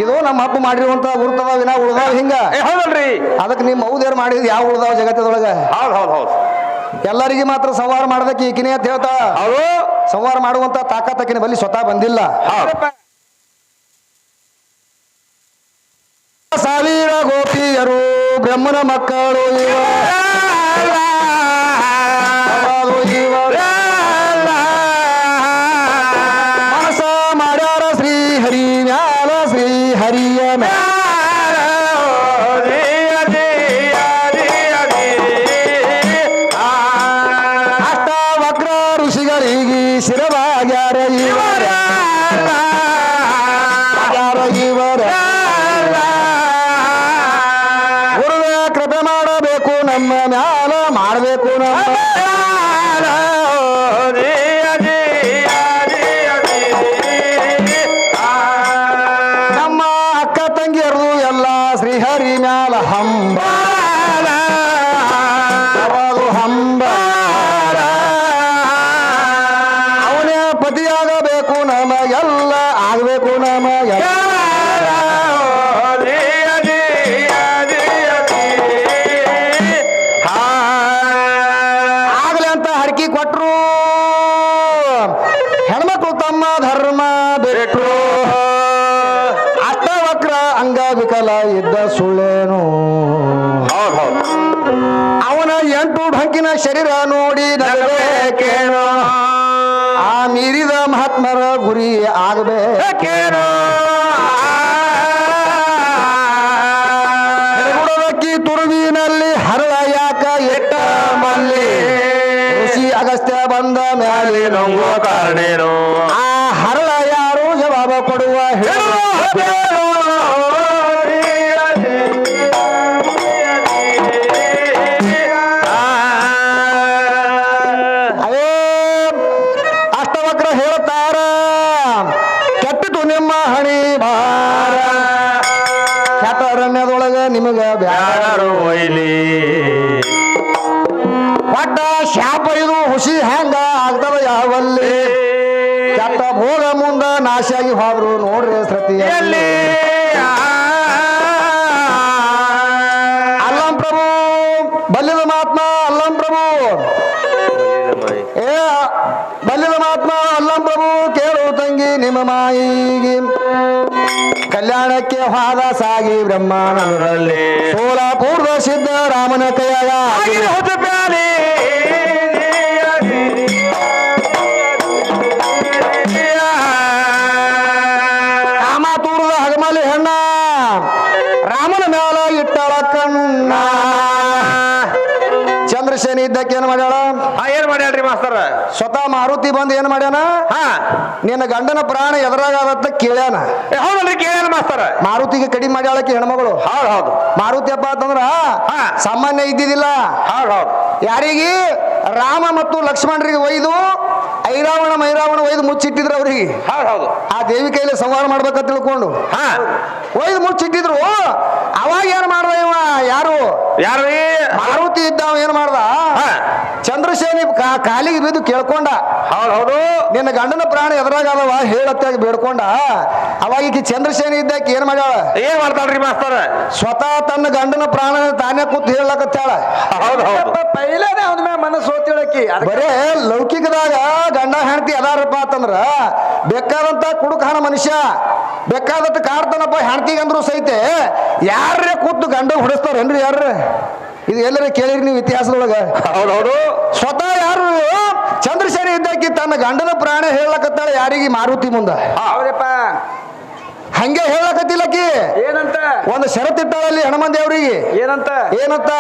ಇದು ನಮ್ಮ ಅಪ್ಪ ಮಾಡಿರುವಂತ ಗುರುತದ ವಿನ ಉಳ್ದಾವ್ ಹಿಂಗ. ಹೌದಲ್ರಿ. ಅದಕ್ಕೆ ನಿಮ್ಮ ಹೌದೇರ್ ಮಾಡಿದ್ ಯಾವ ಉಳ್ದಾವ್ ಜಗತ್ತದೊಳಗ? ಹೌದು ಹೌದು ಹೌದು. ಎಲ್ಲರಿಗೆ ಮಾತ್ರ ಸಂವಾರ ಮಾಡೋದಕ್ಕೆ ಈಕಿನೇ ಅಂತ ಹೇಳ್ತಾ ಹೌದು ಸಂವಾರ ಮಾಡುವಂತ ತಾಕತ್ತಕಿನ ಬಲ್ಲಿ ಸ್ವತಃ ಬಂದಿಲ್ಲ. ಹೌದು ಸಾವಿರ ಗೋಪಿಯರು ಬ್ರಹ್ಮನ ಮಕ್ಕಳು ಮನಸ ಮಾಡ್ಯಾರ ಶ್ರೀ ಹರಿ ಮ್ಯಾಲ ಶ್ರೀ ಹರಿಯ ಮ್ಯಾಲ ಅಷ್ಟ ವಕ್ರ ಋಷಿಗಳಿಗೆ ಶಿರವಾಗ್ಯಾರ ಇವರ ಗುರುವೇ ಕೃಪೆ ಮಾಡಬೇಕು ನಮ್ಮ ಮ್ಯಾಲ ಮಾಡಬೇಕು ನಮ್ಮ ಅಕ್ಕ ತಂಗಿಯರು ಎಲ್ಲ ಶ್ರೀಹರಿ ಮ್ಯಾಲ ಹಂಬ ಹಂಬ ಅವನೇ ಪತಿಯಾಗಬೇಕು ನಮಗೆಲ್ಲ ಆಗಬೇಕು ನಮಗೆಲ್ಲ ಆಗಲಿ ಅಂತ ಹರಕಿ ಕೊಟ್ರು. ಹೆಣ್ಮಕ್ಳು ತಮ್ಮ ಧರ್ಮ ಬಿಟ್ರು. ಅಷ್ಟವಕ್ರ ಅಂಗವಿಕಲ ಇದ್ದ ಸುಳ್ಳೇನು ಅವನ 8 ಢಂಕಿನ ಶರೀರ ನೋಡಿ ನಗಬೇಕೇನೋ ಆ ಮೀರಿದ ಮಹಾತ್ಮರ ಗುರಿ ಆಗಬೇಕೇನೋ ಹೆರಗುಡದಕ್ಕಿ ತುರುವಿನಲ್ಲಿ ಹರಳ ಯಾಕ ಎಟ್ಟ ಮಲ್ಲಿ ಋಷಿ ಅಗಸ್ತ್ಯ ಬಂದ ಮ್ಯಾಲೆ ನಂಗೋ ಕಾರಣೇನು ಆ ಹರಳ ಯಾರು ಜವಾಬ ಕೊಡುವ ಹೇಳು ಅವೇ ಅಷ್ಟವಕ್ರ ಹೇಳ್ತಾರ ಕೆಟ್ಟಿತು ನಿಮ್ಮ ಹಣಿ ಭಾರ ಕೆಟ್ಟರಣ್ಯದೊಳಗ ನಿಮಗ ಬ್ಯಾಡ ಯಾರು ಒಯ್ಲಿ ಒಟ್ಟ ಶಾಪ ಇದು ಹುಸಿ ಹೆಂಗ ಆಗ್ತದ ಯಾವಲ್ಲಿ ಕೆಟ್ಟ ಭೋಗ ಮುಂದ ನಾಶಾಗಿ ಹೋದ್ರು ನೋಡ್ರಿ ಸೃತಿ ಅಲ್ಲಂ ಪ್ರಭು ಬಲ್ಲಿದ ಮಹಾತ್ಮ ಅಲ್ಲಂ ಪ್ರಭು ಏ ಬಲ್ಲಿದ ಮಹಾತ್ಮ ಅಲ್ಲಂ ಪ್ರಭು ಕೇಳು ತಂಗಿ ನಿಮ್ಮ ಮಾಯಿಗೆ ಕಲ್ಯಾಣಕ್ಕೆ ಹಾದ ಸಾಗಿ ಬ್ರಹ್ಮಾನಂದರಲ್ಲಿ ಸೋಲಾಪುರದ ಸಿದ್ಧ ರಾಮನ ಕೈಯಾಗ ಕಾಮಾತೂರದ ಹಗಮಲಿ ಹೆಣ್ಣ ರಾಮನ ಮ್ಯಾಲ ಇಟ್ಟಳ ಕಣ್ಣ ಚಂದ್ರಸೇನಿ ಇದ್ದಕ್ಕೆ ಏನ್ ಮಾಡ್ಯಾಳ ಏನ್ ಮಾಡ್ಯಾಳ್ರಿ ಮಾಸ್ತರ ಸ್ವತಃ ಮಾರುತಿ ಬಂದು ಏನ್ ಮಾಡ್ಯಾನ ನಿನ್ನ ಗಂಡನ ಪ್ರಾಣ ಎದುರಾಗತ್ತ ಕೇಳ್ಯಾನ ಹೌದಲ್ರಿ ಕೇಳ ಮಾಸ್ತರ ಮಾರುತಿಗೆ ಕಡಿಮೆ ಮಾಡ್ಯಾಳಕ್ಕೆ ಹೆಣ್ಮಗಳು ಹೌದು ಹೌದು ಮಾರುತಿ ಹಬ್ಬ ಅಂತಂದ್ರ ಸಾಮಾನ್ಯ ಇದ್ದಿದ್ದಿಲ್ಲ ಹೌದು ಹೌದು ಯಾರಿಗೆ ರಾಮ ಮತ್ತು ಲಕ್ಷ್ಮಣರಿಗೆ ಒಯ್ದು ಐರಾವಣ ಮೈರಾವಣ ಒಯ್ದು ಮುಚ್ಚಿಟ್ಟಿದ್ರು ಅವ್ರಿಗೆ ಹೌದು ಹೌದು ಆ ದೇವಿ ಕೈಲಿ ಸಂಹಾರ ಮಾಡ್ಬೇಕಂತ ತಿಳ್ಕೊಂಡು ಒಯ್ದು ಮುಚ್ಚಿಟ್ಟಿದ್ರು. ಅವಾಗ ಏನ್ ಮಾಡ್ದ ಇವ ಯಾರು ಯಾರ್ರೀ ಮಾರುತಿ ಇದ್ದಾವ ಏನ್ ಮಾಡ್ದ ಚಂದ್ರಸೇನಿ ಕಾಲಿಗೆ ಬಿದ್ದು ಕೇಳ್ಕೊಂಡ ಹೌದು ಹೌದು ನಿನ್ನ ಗಂಡನ ಪ್ರಾಣ ಎದುರಾಗದವ ಹೇಳತ್ತಾಗಿ ಬೇಡ್ಕೊಂಡ. ಅವಾಗ ಈಕಿ ಚಂದ್ರಸೇನಿ ಇದ್ದಾಕ ಏನ್ ಮಾಡ್ಯಾಳ ಏನ್ ಮಾಡ್ತಾಳ್ರಿ ಮಾಸ್ತರ ಸ್ವತಃ ತನ್ನ ಗಂಡನ ಪ್ರಾಣ ತಾನೇ ಕೂತ್ ಹೇಳಕತ್ತಾಳ. ಹೌದು ಹೌದು ಪೈಲೇನೆ ಅವನ ಮೇಲೆ ಮನಸ್ಸು ಓದ್ತಿಳಕಿ ಬರೇ ಲೌಕಿಕದಾಗ ಗಂಡ ಹೆಂಡತಿ ಅದಾರಪ್ಪ ಅಂತಂದ್ರ ಬೇಕಾದಂತ ಕುಡುಕಾನ ಮನುಷ್ಯ ಬೇಕಾದತ್ತ ಕಾಡ್ತಾನಪ್ಪ ಹೆಂಡತಿಗಂದ್ರು ಸಹಿತ ಯಾರೇ ಕೂತು ಗಂಡ ಹೊಡಿಸ್ತಾರೇನ್ರಿ ಯಾರ ಇದು ಎಲ್ಲರ ಕೇಳಿರಿ ನೀವು ಇತಿಹಾಸದೊಳಗ. ಹೌದೌದು ಸ್ವತಃ ಯಾರು ಚಂದ್ರಸೇನಿ ಇದ್ದಾಕಿ ತನ್ನ ಗಂಡನ ಪ್ರಾಣ ಹೇಳಕತ್ತಾಳ ಯಾರಿಗೆ ಮಾರುತಿ ಮುಂದ ಹೌದಪ್ಪ ಹಂಗೆ ಹೇಳಕತ್ತಿಲ್ಲಕಿ ಏನಂತ ಒಂದು ಷರತ್ತಿಟ್ಟಾಳಲ್ಲಿ ಹನುಮನ್ ದೇವ್ರಿಗೆ ಏನಂತ ಏನಂತ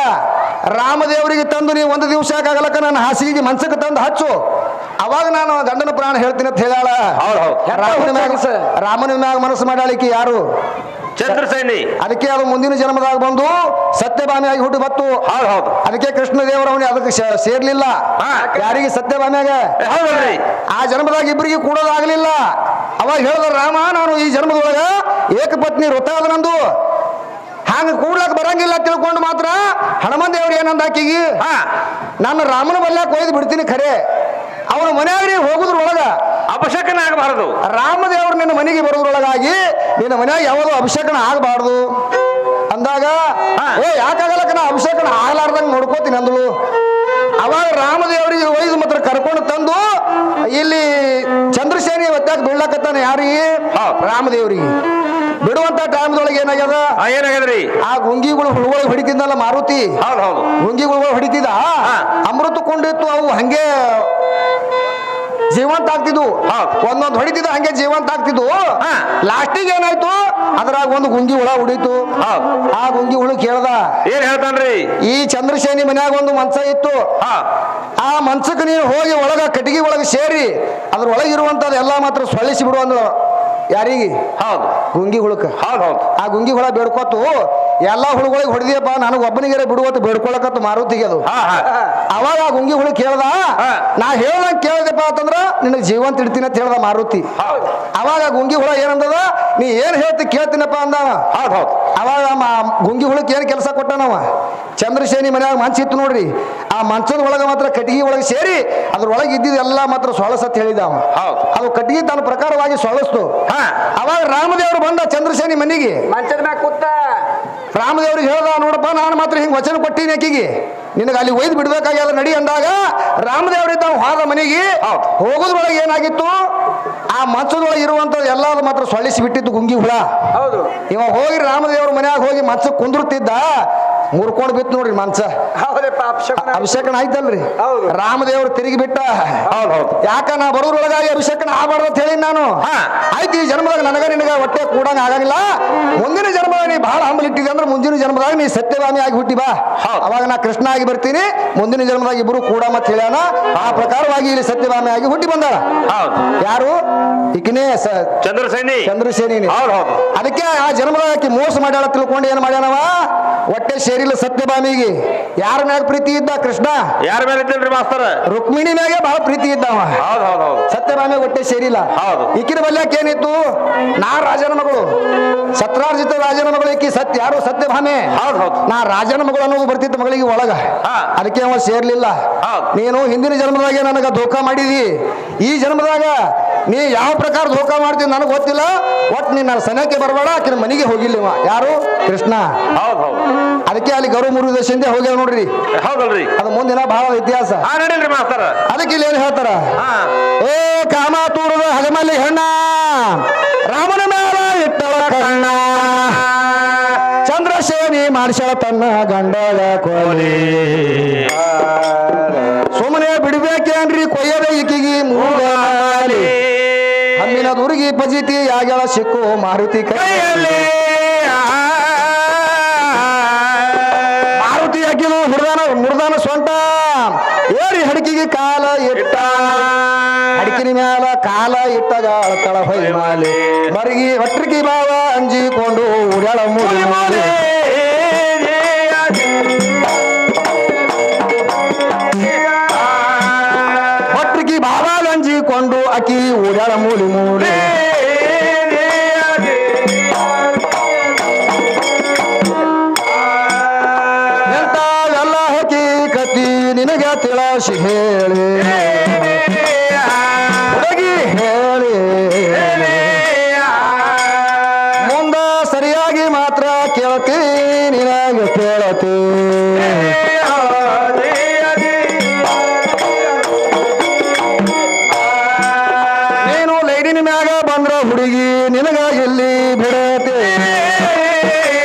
ರಾಮದೇವರಿಗೆ ತಂದು ನೀವು ಒಂದು ದಿವಸ ಆಗಲಕ್ಕ ನನ್ನ ಹಾಸಿಗೆ ಮನ್ಸಕ್ಕೆ ತಂದು ಹಚ್ಚು ಅವಾಗ ನಾನು ಗಂಡನ ಪ್ರಾಣ ಹೇಳ್ತೀನಿ ಅಂತ ಹೇಳಾಳ. ರಾಮನ ಮ್ಯಾಗ ಮನಸ್ಸು ಮಾಡಾಳಿಕೆ ಯಾರು ಚಂದ್ರಸೇನಿ ಅದಕ್ಕೆ ಅದು ಮುಂದಿನ ಜನ್ಮದಾಗ ಬಂದು ಸತ್ಯಭಾಮಿಯಾಗಿ ಹುಟ್ಟು ಬತ್ತು. ಹೌದು ಹೌದು ಅದಕ್ಕೆ ಕೃಷ್ಣ ದೇವರವನಿಗೆ ಅದಕ್ಕೆ ಸೇರ್ಲಿಲ್ಲ ಯಾರಿಗೆ ಸತ್ಯಭಾಮಿಯಾಗ ಹೌದಲ್ರಿ ಆ ಜನ್ಮದಾಗ ಇಬ್ಬರಿಗೆ ಕೂಡೋದಾಗ್ಲಿಲ್ಲ. ಅವಾಗ ಹೇಳಿದ ರಾಮ ನಾನು ಈ ಜನ್ಮದೊಳಗ ಏಕಪತ್ನಿ ವೃತ ಅದ ನಂದು ಹಂಗ ಕೂಡ್ಲಕ್ ಬರಂಗಿಲ್ಲ ತಿಳ್ಕೊಂಡು ಮಾತ್ರ ಹನುಮನ್ ದೇವ್ರು ಏನಂದ ಆಕಿಗೆ ನಾನು ರಾಮನ ಬಲ್ಯಾಕ ಒಯ್ದು ಬಿಡ್ತೀನಿ ಖರೆ ಅವನ ಮನೆಯಾಗ್ರಿ ಹೋಗುದ್ರೊಳಗ ಅಪಶಕನ ಆಗಬಾರದು. ರಾಮದೇವ್ರು ನಿನ್ನ ಮನೆಗೆ ಬರೋದ್ರೊಳಗಾಗಿ ನಿನ್ನ ಮನ್ಯಾಗ ಯಾವುದು ಅಭಿಷೇಕನ ಆಗಬಾರ್ದು ಅಂದಾಗ ಯಾಕಾಗಲಕ್ಕ ನಾ ಅಭಿಷೇಕನ ಆಗ್ಲಾರ್ದಂಗ ನೋಡ್ಕೋತೀನಿ ಅಂದಳು. ಅವಾಗ ರಾಮದೇವರಿಗೆ ಒಯ್ದು ಮಾತ್ರ ಕರ್ಕೊಂಡು ತಂದು ಇಲ್ಲಿ ಚಂದ್ರಸೇನಿ ಒತ್ತಾಗ ಬೀಳ್ಲಕತ್ತಾನೆ ಯಾರಿಗೆ ರಾಮದೇವರಿಗೆ ಬಿಡುವಂತ ಟೈಮ್ದೊಳಗೆ ಏನಾಗ್ಯದ ಏನಾಗ್ಯದ್ರಿ ಆ ಗುಂಗಿಗಳು ಹುಳುಗಳು ಹೊಡಿತಿದ್ದಲ್ಲ ಮಾರುತಿ ಹೌದು ಹೌದು ಗುಂಗಿಗಳು ಹೊಡಿತಿದ್ದ ಅಮೃತ ಕೊಂಡಿತ್ತು ಅವು ಹಂಗೆ ಜೀವಂತ ಆಗ್ತಿದ್ವು ಒಂದೊಂದು ಹೊಡಿತಿದ್ದ ಹಂಗೆ ಜೀವಂತ ಆಗ್ತಿದ್ವು ಲಾಸ್ಟಿಗೆ ಏನಾಯ್ತು ಅದ್ರಾಗ ಒಂದು ಗುಂಗಿ ಹುಳ ಉಡೀತು ಆ ಗುಂಗಿ ಹುಳು ಕೇಳ್ದ ಏನ್ ಹೇಳ್ತಾನ್ರಿ ಈ ಚಂದ್ರಸೇನಿ ಮನ್ಯಾಗ ಒಂದು ಮಂಚ ಇತ್ತು ಆ ಮಂಚಕ್ಕೆ ನೀನು ಹೋಗಿ ಒಳಗ ಕಟ್ಟಿಗೆ ಒಳಗೆ ಸೇರಿ ಅದ್ರೊಳಗಿರುವಂತದ್ದು ಎಲ್ಲಾ ಮಾತ್ರ ಸೊಳ್ಳಿಸಿ ಬಿಡು ಅಂದ್ರು ಯಾರಿಗೆ ಹೌದು ಗುಂಗಿ ಹುಳಕ್ಕೆ ಹೌದು ಹೌದು ಆ ಗುಂಗಿ ಹುಳ ಬೇಡ್ಕೊತು ಎಲ್ಲಾ ಹುಳುಗಳಿಗೆ ಹೊಡೆದಿಯಪ್ಪ ನನಗೆ ಒಬ್ಬನಿಗೆ ಬಿಡುವತ್ತು ಬೇಡ್ಕೊಳಕತ್ತು ಮಾರುತಿಗೆ ಅದು ಅವಾಗ ಆ ಗುಂಗಿ ಹುಳು ಕೇಳ್ದ ನಾ ಹೇಳ್ದಂಗ ಕೇಳಿದೆಪ್ಪ ಅಂತಂದ್ರ ನಿನಗೆ ಜೀವಂತ ಇಡ್ತೀನಿ ಅಂತ ಹೇಳ್ದ ಮಾರುತಿ ಅವಾಗ ಗುಂಗಿ ಹುಳ ಏನಂದದ ನೀ ಏನ್ ಹೇಳ್ತಿ ಕೇಳ್ತೀನಪ್ಪ ಅಂದ ಹೌದು ಹೌದು ಅವಾಗ ಗುಂಗಿ ಹುಳಕ್ಕೆ ಏನ್ ಕೆಲಸ ಕೊಟ್ಟನವ ಚಂದ್ರಸೇನಿ ಮನ್ಯಾಗ ಮಂಚ ಇತ್ತು ನೋಡ್ರಿ ಆ ಮಂಚದ ಒಳಗೆ ಮಾತ್ರ ಕಟ್ಟಿಗೆ ಒಳಗೆ ಸೇರಿ ಅದ್ರೊಳಗೆ ಇದ್ದಿದ್ದೆಲ್ಲ ಮಾತ್ರ ಸೊಳಸತ್ ಹೇಳಿದ ಅವ ಅದು ಕಟ್ಟಿಗೆ ತನ್ನ ಪ್ರಕಾರವಾಗಿ ಸೊಳಸ್ತು ಅವಾಗ ರಾಮದೇವರು ಬಂದ ಚಂದ್ರಸೇನಿ ಮನೆಗೆ ಮಂಚದ ಮ್ಯಾಗ ಕೂತ ರಾಮದೇವ್ರಿಗೆ ಹೇಳ್ದ ನೋಡಪ್ಪ ನಾನು ಮಾತ್ರ ಹಿಂಗ್ ವಚನ ಕೊಟ್ಟಿನಿ ಆಕಿಗೆ ನಿನಗೆ ಅಲ್ಲಿ ಒಯ್ದು ಬಿಡ್ಬೇಕಾಗ್ಯದ ನಡಿ ಅಂದಾಗ ರಾಮದೇವ್ರಿದ್ದ ಹೋದ ಮನೆಗೆ ಹೋಗೋದ್ರೊಳಗೆ ಏನಾಗಿತ್ತು ಆ ಮಂಚದೊಳಗೆ ಇರುವಂತದ್ದು ಎಲ್ಲಾದ ಮಾತ್ರ ಸೊಳ್ಳಿಸಿ ಬಿಟ್ಟಿತ್ತು ಗುಂಗಿ ಹುಳ ಹೌದು ಇವ ಹೋಗಿ ರಾಮದೇವ್ರ ಮನ್ಯಾಗ ಹೋಗಿ ಮಂಚ ಕುಂದಿರ್ತಿದ್ದ ಮುರ್ಕೊಂಡು ಬಿತ್ತು ನೋಡ್ರಿ ಮಂಚ ಹೌದಪ್ಪ ಅಭಿಷೇಕನ ಆಯ್ತಲ್ರಿ ಹೌದು ರಾಮದೇವ್ರು ತಿರುಗಿ ಬಿಟ್ಟ ಯಾಕ ನಾ ಬರೋದ್ರೊಳಗಾಗಿ ಅಭಿಷೇಕನ ಆಗಬಾರ್ದು ಅಂತ ಹೇಳಿ ನಾನು ಆಯ್ತು ಈ ಜನ್ಮದಾಗ ನನಗ ನಿನಗ ಹೊಟ್ಟೆ ಕೂಡಂಗ ಆಗಂಗಿಲ್ಲ ಮುಂದಿನ ಜನ್ಮದಾಗ ನೀ ಬಹಳ ಹಂಬಲಿಟ್ಟಿದೆ ಅಂದ್ರೆ ಮುಂದಿನ ಜನ್ಮದಾಗ ನೀ ಸತ್ಯಭಾಮಿ ಆಗಿ ಹುಟ್ಟಿ ಬಾ ಅವಾಗ ನಾ ಕೃಷ್ಣ ಆಗಿ ಬರ್ತೀನಿ ಮುಂದಿನ ಜನ್ಮದಾಗ ಇಬ್ರು ಕೂಡ ಮತ್ ಹೇಳ್ಯಾನ ಆ ಪ್ರಕಾರವಾಗಿ ಇಲ್ಲಿ ಸತ್ಯಭಾಮಿ ಆಗಿ ಹುಟ್ಟಿ ಬಂದಾಳ ಯಾರು ಈಕಿನೇ ಚಂದ್ರಸೇನಿ ಅದಕ್ಕೆ ಆ ಜನ್ಮದಾಗ ಆಕಿ ಮೋಸ ಮಾಡ್ಯಾಳ ತಿಳ್ಕೊಂಡು ಏನ್ ಮಾಡ್ಯಾನವ ಹೊಟ್ಟೆ ಸೇರಿಲ್ಲ ಸತ್ಯಭಾಮಿಗೆ ಯಾರ ಮ್ಯಾಗ ಪ್ರೀತಿ ಇದ್ದ ಕೃಷ್ಣ ಯಾರ ಮೇಲೆ ಇದ್ದಲ್ರಿ ಮಾಸ್ತರ ರುಕ್ಮಿಣಿ ಮ್ಯಾಗೆ ಬಹಳ ಪ್ರೀತಿ ಇದ್ದವ ಸತ್ಯಭಾಮಿ ಹೊಟ್ಟೆ ಸೇರಿಲ್ಲ ಈಕಿನ ಬಲ್ಯಾಕ ಏನಿತ್ತು ನಾ ರಾಜನ ಮಗಳು ಸತ್ರಾರ್ಜಿತ ರಾಜನ ಮಗಳು ಈಕಿ ಸತ್ಯ ಯಾರು ಸತ್ಯಭಾಮೆ ನಾ ರಾಜನ ಮಗಳು ಅನ್ನೋದು ಬರ್ತಿತ್ತು ಮಗಳಿಗೆ ಒಳಗ ಅದಕ್ಕೆ ಅವ ಸೇರ್ಲಿಲ್ಲ ನೀನು ಹಿಂದಿನ ಜನ್ಮದಾಗ ನನಗ ಧೋಕಾ ಮಾಡಿದಿ ಈ ಜನ್ಮದಾಗ ನೀ ಯಾವ ಪ್ರಕಾರ ಧೋಕಾ ಮಾಡ್ತೀನಿ ನನಗೆ ಗೊತ್ತಿಲ್ಲ ಒಟ್ಟು ನೀನ್ ನನ್ನ ಸನಕ್ಕೆ ಬರಬೇಡ ಆಕಿನ ಮನೆಗೆ ಹೋಗಿಲ್ಲ ಯಾರು ಕೃಷ್ಣ ಅದಕ್ಕೆ ಅಲ್ಲಿ ಗೌರವ ಮುರು ದೇಶದಿಂದ ಹೋಗ್ಯಾವ ನೋಡ್ರಿ ಹೌದಲ್ರಿ ಅದು ಮುಂದಿನ ಬಹಳ ಇತಿಹಾಸ ಅದಕ್ಕೆ ಇಲ್ಲಿ ಏನ್ ಹೇಳ್ತಾರ ಏ ಕಾಮಾತೂರದ ಹಗಮಲ್ಲಿ ಹೆಣ್ಣ ರಾಮನ ಮೇಲೆ ಇಟ್ಟಳ ಕಣ್ಣ ಚಂದ್ರಸೇನಿ ಮಾಡಿಸಳ ತನ್ನ ಗಂಡಗ ಕೋಲಿ ಸುಮ್ಮನೆ ಬಿಡ್ಬೇಕೇನ್ರಿ ಕೊಯ್ಯದ ಈಕಿಗಿ ಮೂಗಾಲಿ ಹಮ್ಮಿನ ದುರ್ಗಿ ಪಜಿತಿ ಯಾಗಳ ಸಿಕ್ಕು ಮಾರುತಿ ಕೈಯಲ್ಲಿ ಮಾರುತಿ ಹಾಕಿದು ಮುರ್ದಾನ ಸೊಂಟ ಏರಿ ಹಡಕಿಗೆ ಕಾಲ ಇಟ್ಟ ಹಡಕಿನ ಮ್ಯಾಲ ಕಾಲ ಇಟ್ಟಗ ಅಳತಳ ಹೊಯ್ಮಾಲೆ ಮರಗಿ ಹೊಟ್ರಿಗಿ ಬಾವ ಅಂಜಿಕೊಂಡು ಉಡಳ ಮುಡಿ ಮಾಲೆ ಹೊಟ್ರಿಗಿ ಬಾವ ಅಂಜಿಕೊಂಡು ಅಕಿ ಉಡಳ ಮೂಲಿ ಮೂಲೆ ನಿನಗೆ ತಿಳಸಿ ಹೇಳಿ ಹೇಳಿ ಮುಂದ ಸರಿಯಾಗಿ ಮಾತ್ರ ಕೇಳ್ತಿ ನಿನಗೆ ಕೇಳತಿ ನೀನು ಲೈಡಿನ ಮ್ಯಾಗ ಬಂದ್ರ ಹುಡುಗಿ ನಿನಗ ಎಲ್ಲಿ ಬಿಡತಿ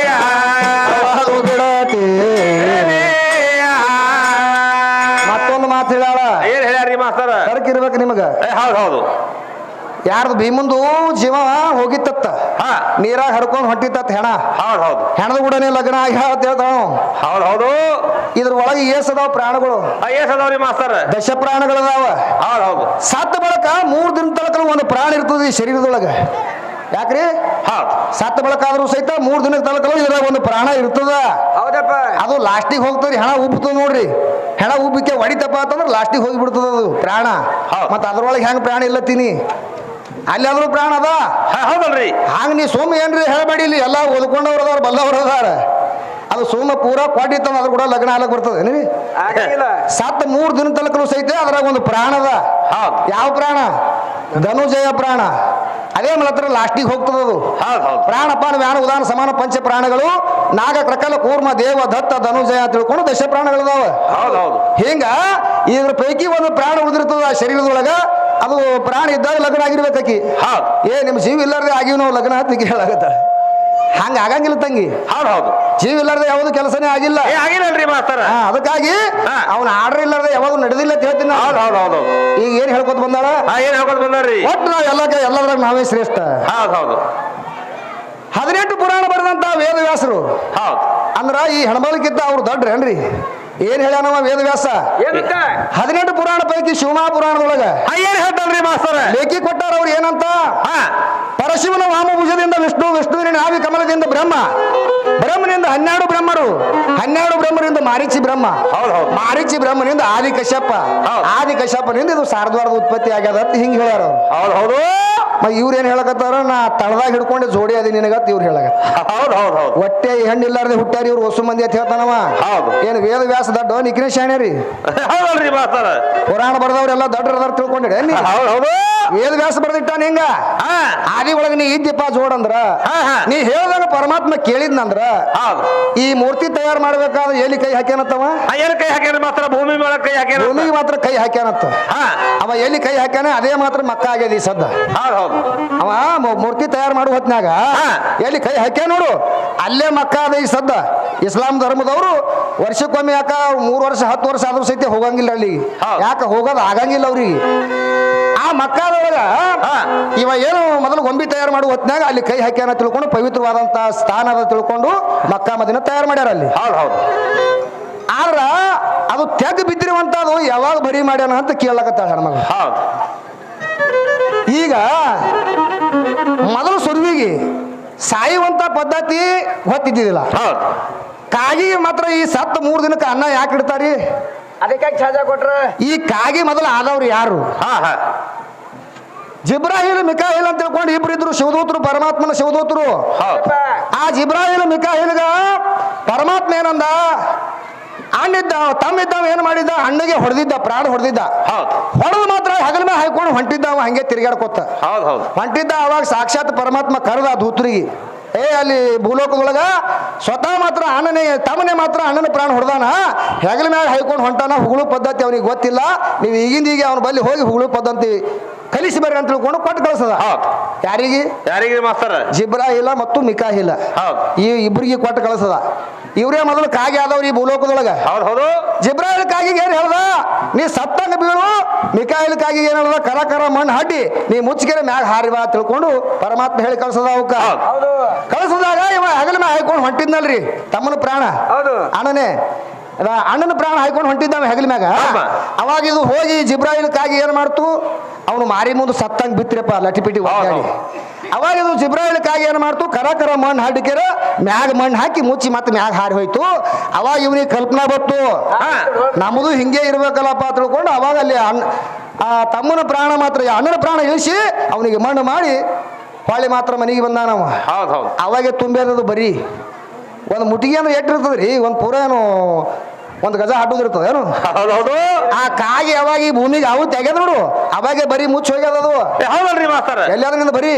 ಬಿಡತಿ ಮಾತು ಹೇಳ ಏನ್ ಹೇಳ್ಯಾರಿ ಮಾಸ್ತರ ಕರ್ಕಿರ್ಬೇಕು ನಿಮಗ ಹೌದು ಯಾರ್ದು ಭೀಮಂದು ಜೀವ ಹೋಗಿತ್ತ ನೀರಾಗ ಹರ್ಕೊಂಡ್ ಹೊಂಟಿತ್ತ ಹೆಣ ಹೆಣದ ಕೂಡನೆ ಲಗ್ನ ಆಗಿ ಹೌದು ಇದ್ರ ಒಳಗೆ ಏಸದಾವ ಪ್ರಾಣಗಳು ಏಸದಾವ್ರಿ ಮಾಸ್ತರ ದಶ ಪ್ರಾಣಗಳದಾವ ಹೌದು ಸತ್ತ ಬಳಕ 3 ದಿನ ತನಕ ಒಂದು ಪ್ರಾಣ ಇರ್ತದೆ ಈ ಶರೀರದೊಳಗ ಯಾಕ್ರಿ ಸತ್ತ ಬಳಕಾದ್ರೂ ಸಹಿತ 3 ದಿನದ ತನಕ ಇದ್ರಾಗ ಒಂದು ಪ್ರಾಣ ಇರ್ತದ ಹೌದಪ್ಪ ಅದು ಲಾಸ್ಟಿಗೆ ಹೋಗ್ತದ್ರಿ ಹೆಣ ಉಬ್ಬುತ್ತದ ನೋಡ್ರಿ ಹೆಣ ಉಬ್ಬಿಕೆ ಹೊಡಿತಪ್ಪ ಅಂತಂದ್ರೆ ಲಾಸ್ಟಿಗೆ ಹೋಗಿ ಬಿಡ್ತದ ಅದು ಪ್ರಾಣ ಮತ್ತ ಅದ್ರೊಳಗೆ ಹೆಂಗ್ ಪ್ರಾಣ ಇಲ್ಲತ್ತೀನಿ ಅಲ್ಲಿ ಆದ್ರೂ ಪ್ರಾಣ ಅದ ಹೌದಲ್ರಿ ಹಂಗ ನೀ ಸೋಮ ಏನ್ರಿ ಹೇಳಬೇಡಿ ಇಲ್ಲಿ ಎಲ್ಲ ಓದ್ಕೊಂಡವ್ರು ಅದಾರ ಬಲ್ಲವ್ರು ಅದಾರ ಅದು ಸೋಮ ಪೂರಾ ಕ್ವಾಟಿತ್ತಂದ ಅದ್ರ ಕೂಡ ಲಗ್ನ ಆಗ್ಲಕ್ ಬರ್ತದೆ ಏನ್ರಿ ಸತ್ತ 3 ದಿನ ತನಕ ಸಹಿತ ಅದ್ರಾಗ ಒಂದು ಪ್ರಾಣ ಅದ ಯಾವ ಪ್ರಾಣ ಧನುಜಯ ಪ್ರಾಣ ಅದೇ ಅದೇ ಮಲತ್ರ ಲಾಸ್ಟಿಗೆ ಹೋಗ್ತದ ಅದು. ಹೌದು ಹೌದು ಪ್ರಾಣಪಾನ ವ್ಯಾನ ಉದಾನ ಸಮಾನ ಪಂಚ ಪ್ರಾಣಗಳು ನಾಗ ಕ್ರಕಲ ಕೂರ್ಮ ದೇವ ದತ್ತ ಧನುಜಯ ಅಂತ ತಿಳ್ಕೊಂಡು ದಶ ಪ್ರಾಣಗಳದಾವ. ಹೌದು ಹೌದು ಹಿಂಗ ಇದ್ರ ಪೈಕಿ ಒಂದು ಪ್ರಾಣ ಉಳಿದಿರ್ತದ ಆ ಶರೀರದೊಳಗ, ಅದು ಪ್ರಾಣ ಇದ್ದಾಗ ಲಗ್ನ ಆಗಿರ್ಬೇಕಿ. ಹೌದು ನಿಮ್ ಜೀವ ಇಲ್ಲಾರ್ದೆ ಆಗಿವ್ ನಾವು ಲಗ್ನ ಅಂತ ಹೇಳಾಗತ್ತ. ಹಂಗ ಆಗಂಗಿಲ್ಲ ತಂಗಿ, ಹೌದು ಹೌದು ಜೀವ ಇಲ್ಲಾರ್ದೆ ಯಾವ್ದು ಕೆಲಸನೇ ಆಗಿಲ್ಲ. ಆಗಿಲ್ಲಲ್ರಿ ಮಾಸ್ತರ. ಅದಕ್ಕಾಗಿ ಅವನ ಆರ್ಡರ್ ಇಲ್ಲಾರ್ದೆ ಯಾವಾಗ ನಡೆದಿಲ್ಲ ಅಂತ ಹೇಳ್ತೀನಿ. ಹೌದು ಹೌದು ಹೌದು ಈಗ ಏನ್ ಹೇಳ್ಕೊತ ಬಂದಾಳ, ಏನ್ ಹೇಳ್ಕೊಂಡು ಬಂದಾರ್ರಿ? ಒಟ್ಟು ನಾವ್ ಎಲ್ಲದ್ರಾಗ ನಾವೇ ಶ್ರೇಷ್ಠ. ಹೌದು ಹೌದು 18 ಪುರಾಣ ಬರೆದಂತ ವೇದವ್ಯಾಸರು ಹೌದು ಅಂದ್ರ ಈ ಹೆಣ್ಮಲ್ಕಿಂತ ಅವ್ರು ದೊಡ್ಡ್ರೇನ್ರಿ? ಏನ್ ಹೇಳ್ಯಾನವ ವೇದವ್ಯಾಸ? 18 ಪುರಾಣ ಪೈಕಿ ಶಿವಮಾ ಪುರಾಣದೊಳಗ ಏನ್ ಹೇಳ್ತಾನ್ರಿ ಮಾಸ್ತರ? ಲೇಖಿ ಕೊಟ್ಟಾರ ಅವ್ರು ಏನಂತ, ಪರಶಿವನ ವಾಮಭುಜದಿಂದ ವಿಷ್ಣು, ವಿಷ್ಣುವಿನ ನಾಭಿ ಕಮಲದಿಂದ ಬ್ರಹ್ಮ, ಬ್ರಹ್ಮನಿಂದ 12 ಬ್ರಹ್ಮರು, 12 ಬ್ರಹ್ಮರಿಂದ ಮಾರೀಚಿ ಬ್ರಹ್ಮ, ಮಾರೀಚಿ ಬ್ರಹ್ಮನಿಂದ ಆದಿ ಕಶ್ಯಪ, ಆದಿ ಕಶ್ಯಪನಿಂದ ಇದು ಶಾರದ್ವಾರದ ಉತ್ಪತ್ತಿ ಆಗ್ಯದ ಅಂತ ಹಿಂಗ್ ಹೇಳ್ಯಾರ. ಹೌದು ಹೌದು ಇವ್ರ ಏನ್ ಹೇಳಕತ್ತಾರ, ನಾ ತಳದಾಗ ಹಿಡ್ಕೊಂಡು ಜೋಡಿ ಅದಿ ನಿನಗತ್ ಇವ್ರು ಹೇಳಕತ್ತ. ಹೌದು ಹೌದು ಹೌದು ಹೊಟ್ಟೆ ಹೆಣ್ಣಿಲ್ಲಾರ್ದೆ ಹುಟ್ಟ್ಯಾರ ಇವ್ರು ಹೊಸು ಮಂದಿ ಅಂತ ಹೇಳ್ತಾನವ. ಹೌದು ಏನ್ ವೇದವ್ಯಾಸ ದಡ್ಡ ನಿಖಿನ ಶಾಣ್ಯರಿ? ಹೌದಲ್ರಿ ಮಾಸ್ತರ. ಪುರಾಣ ಬರ್ದವ್ರೆಲ್ಲ ದಡ್ಡರದಾರ ತಿಳ್ಕೊಂಡಿರ. ಹೌದು ಹೌದು ವೇದವ್ಯಾಸ ಬರ್ದಿಟ್ಟಾನ ಹಿಂಗ. ಆದಿ ಒಳಗ ನೀ ಇದ್ದಿಪ್ಪ ಜೋಡಂದ್ರ, ನೀ ಹೇಳ್ದಾಗ ಪರಮಾತ್ಮ ಕೇಳಿದ್ನಂದ್ರ ಈ ಮೂರ್ತಿ ತಯಾರು ಮಾಡ್ಬೇಕಾದ್ರೆ ಎಲ್ಲಿ ಕೈ ಹಾಕ್ಯಾನತ್ತವ? ಏನ್ ಕೈ ಹಾಕ್ಯಾನ ಮಾಸ್ತರ? ಭೂಮಿ ಮೇಲೆ ಕೈ ಹಾಕ್ಯಾನ. ಭೂಮಿಗೆ ಮಾತ್ರ ಕೈ ಹಾಕ್ಯಾನತ್ತ. ಅವ ಎಲ್ಲಿ ಕೈ ಹಾಕ್ಯಾನ ಅದೇ ಮಾತ್ರ ಮಕ್ಕ ಆಗ್ಯದ ಈ ಸದ್ದ. ಹೌದು ಹೌದು ಅವ ಮೂರ್ತಿ ತಯಾರು ಮಾಡುವ ಹೊತ್ನಾಗ ಎಲ್ಲಿ ಕೈ ಹಾಕ್ಯ ನೋಡು ಅಲ್ಲೇ ಮಕ್ಕ ಅದ ಈ ಸದ್ದ. ಇಸ್ಲಾಂ ಧರ್ಮದವರು ವರ್ಷಕ್ಕೊಮ್ಮೆ ಯಾಕ 3 ವರ್ಷ 10 ವರ್ಷ ಆದ್ರೂ ಸಹಿತ ಹೋಗಂಗಿಲ್ಲ ಅಲ್ಲಿ. ಯಾಕ ಹೋಗೋದು ಆಗಂಗಿಲ್ಲ ಅವ್ರಿಗೆ. ಆ ಮಕ್ಕಾದೊಳಗ ಇವ ಏನು ಮೊದಲು ಗೊಂಬಿ ತಯಾರು ಮಾಡುವ ಹೊತ್ನಾಗ ಅಲ್ಲಿ ಕೈ ಹಾಕ್ಯಾನ ತಿಳ್ಕೊಂಡು ಪವಿತ್ರವಾದಂತ ಸ್ಥಾನ ಅದ ತಿಳ್ಕೊಂಡು ಮಕ್ಕಾ ಮದಿನ ತಯಾರು ಮಾಡ್ಯಾರ ಅಲ್ಲಿ. ಹೌದು ಹೌದು ಆದ್ರ ಅದು ತೆಗ್ ಬಿದ್ದಿರುವಂತದು ಯಾವಾಗ ಬರಿ ಮಾಡ್ಯಾನ ಅಂತ ಕೇಳಕತ್ತಾಳ ಹೆಣ್ಮಗಳು. ಹೌದು ಈಗ ಮೊದಲು ಸುರುವಿಗೆ ಸಾಯುವಂತ ಪದ್ಧತಿ ಗೊತ್ತಿದ್ದಿಲ್ಲ. ಹೌದು ಕಾಗಿ ಮಾತ್ರ ಈ ಸತ್ತ 3 ದಿನಕ್ಕೆ ಅನ್ನ ಯಾಕೆ ಇಡ್ತಾರಿ? ಅದಕ್ಕೆ ಛಾಜಾ ಕೊಟ್ರ. ಈ ಕಾಗಿ ಮೊದಲು ಆದವ್ರು ಯಾರು? ಜಿಬ್ರಾಹಿಲ್ ಮಿಕಾಹಿಲ್ ಅಂತ ತಿಳ್ಕೊಂಡು ಇಬ್ರು ಇದ್ರು ಶಿವದೂತರು, ಪರಮಾತ್ಮನ ಶಿವದೂತರು. ಆ ಜಿಬ್ರಾಹಿಲ್ ಮಿಕಾಹಿಲ್ಗ ಪರಮಾತ್ಮ ಏನಂದ, ಅಣ್ಣಿದ್ದ ತಮ್ಮಿದ್ದಾವ ಏನ್ ಮಾಡಿದ್ದ, ಅಣ್ಣಿಗೆ ಹೊಡೆದಿದ್ದ, ಪ್ರಾಣ ಹೊಡೆದಿದ್ದ. ಹೊಡೆದು ಮಾತ್ರ ಹಗಲ ಮೇಲೆ ಹಾಕೊಂಡು ಹೊಂಟಿದ್ದ, ಅವ ಹಂಗೆ ತಿರುಗಾಡ್ಕೊತ ಹೊಂಟಿದ್ದ. ಅವಾಗ ಸಾಕ್ಷಾತ್ ಪರಮಾತ್ಮ ಕರೆದ ದೂತರಿಗೆ, ಅಲ್ಲಿ ಭೂಲೋಕದೊಳಗ ಸ್ವತಃ ಮಾತ್ರ ಅಣ್ಣನೇ ತಮ್ಮನೆ ಮಾತ್ರ ಅಣ್ಣನ ಪ್ರಾಣ ಹೊಡೆದಾನ, ಹೆಗಲ ಮ್ಯಾಗ ಹಾಯ್ಕೊಂಡು ಹೊಂಟಾನ. ಹುಗಳು ಪದ್ಧತಿ ಅವನಿಗೆ ಗೊತ್ತಿಲ್ಲ, ನೀವು ಈಗಿಂದೀಗೆ ಅವನ ಬಲ್ಲಿ ಹೋಗಿ ಹುಗಳು ಪದ್ಧತಿ ಕಲಿಸಿ ಬರ್ರಿ ಅಂತ ತಿಳ್ಕೊಂಡು ಕೊಟ್ಟು ಕಳಿಸದ. ಯಾರಿಗೆ? ಯಾರಿಗೆ ಮಾಸ್ತರ? ಜಿಬ್ರಾಹಿಲ ಮತ್ತು ಮಿಕಾಹಿಲ ಈ ಇಬ್ಬರಿಗೆ ಕೊಟ್ಟು ಕಳಿಸದ. ಇವ್ರೇ ಮೊದಲು ಕಾಗಿ ಆದವ್ರು ಈ ಭೂಲೋಕದೊಳಗ. ಜಿಬ್ರಾಹಿಲ್ ಕಾಗಿಗೆ ಏನ್ ಹೇಳ್ದ, ನೀ ಸತ್ತಂಗ ಬೀಳು. ಮಿಕಾಯಿಲ್ ಕಾಗಿಗೆ ಏನ್ ಹೇಳ್ದ, ಕರ ಕರ ಮಣ್ಣು ಹಡ್ಡಿ ನೀ ಮುಚ್ಚಿಗೆರೆ ಮ್ಯಾಗ ಹಾರಿ ಬಾ ತಿಳ್ಕೊಂಡು ಪರಮಾತ್ಮ ಹೇಳಿ ಕಳ್ಸದ. ಅವಕ್ಕ ಕಳಿಸದಾಗ ಇವ ಹಗಲ ಮ್ಯಾಗ ಹಾಯ್ಕೊಂಡು ಹೊಂಟಿದ್ನಲ್ರಿ ತಮ್ಮನ ಪ್ರಾಣ. ಅಣ್ಣನೇ ಅಣ್ಣನ ಪ್ರಾಣ ಹಾಯ್ಕೊಂಡು ಹೊಂಟಿದ್ದಾವ ಹೆಗಲ ಮ್ಯಾಗ. ಅವಾಗ ಇದು ಹೋಗಿ ಜಿಬ್ರಾಹಿಲ್ ಕಾಗಿ ಏನ್ ಮಾಡ್ತು, ಅವನು ಮಾರಿ ಮುಂದೆ ಸತ್ತಂಗ್ ಬಿತ್ತಿರಪ್ಪ ಲಟಿಪಿಟಿ ಒದ್ದಾಡಿ. ಅವಾಗ ಇದು ಜಿಬ್ರಾಹಿಲ್ ಕಾಗಿ ಏನ್ ಮಾಡ್ತು, ಕರ ಕರ ಮಣ್ಣು ಹಾಡಿಕೆರ ಮ್ಯಾಗ ಮಣ್ಣು ಹಾಕಿ ಮುಚ್ಚಿ ಮತ್ತೆ ಮ್ಯಾಗ ಹಾರಿ ಹೋಯ್ತು. ಅವಾಗ ಇವನಿಗೆ ಕಲ್ಪನಾ ಬತ್ತು, ನಮ್ಮದು ಹಿಂಗೆ ಇರ್ಬೇಕಲ್ಲಪ್ಪ ತಿಳ್ಕೊಂಡು ಅವಾಗ ಅಲ್ಲಿ ಆ ತಮ್ಮನ ಪ್ರಾಣ ಮಾತ್ರ ಅಣ್ಣನ ಪ್ರಾಣ ಇಳಿಸಿ ಅವನಿಗೆ ಮಣ್ಣು ಮಾಡಿ ಹೊಳ್ಳಿ ಮಾತ್ರ ಮನೆಗೆ ಬಂದಾನವ. ಅವಾಗೆ ತುಂಬೇದದು ಬರೀ ಒಂದು ಮುಟಿಗೆಯನ್ನು ಎಟ್ಟಿರ್ತದ್ರಿ, ಒಂದು ಪೂರ ಏನು ಒಂದು ಗಜ ಹಾಟೋದಿರ್ತದ ಏನು. ಆ ಕಾಗಿ ಅವಾಗ ಈ ಭೂಮಿಗೆ ಅವು ತೆಗೆದ್ ನೋಡು, ಅವಾಗೆ ಬರೀ ಮುಚ್ಚಿ ಹೋಗ್ಯದದು. ಹೌದಲ್ರಿ ಮಾಸ್ತರ? ಎಲ್ಲಾದ್ರಿಂದ ಬರೀ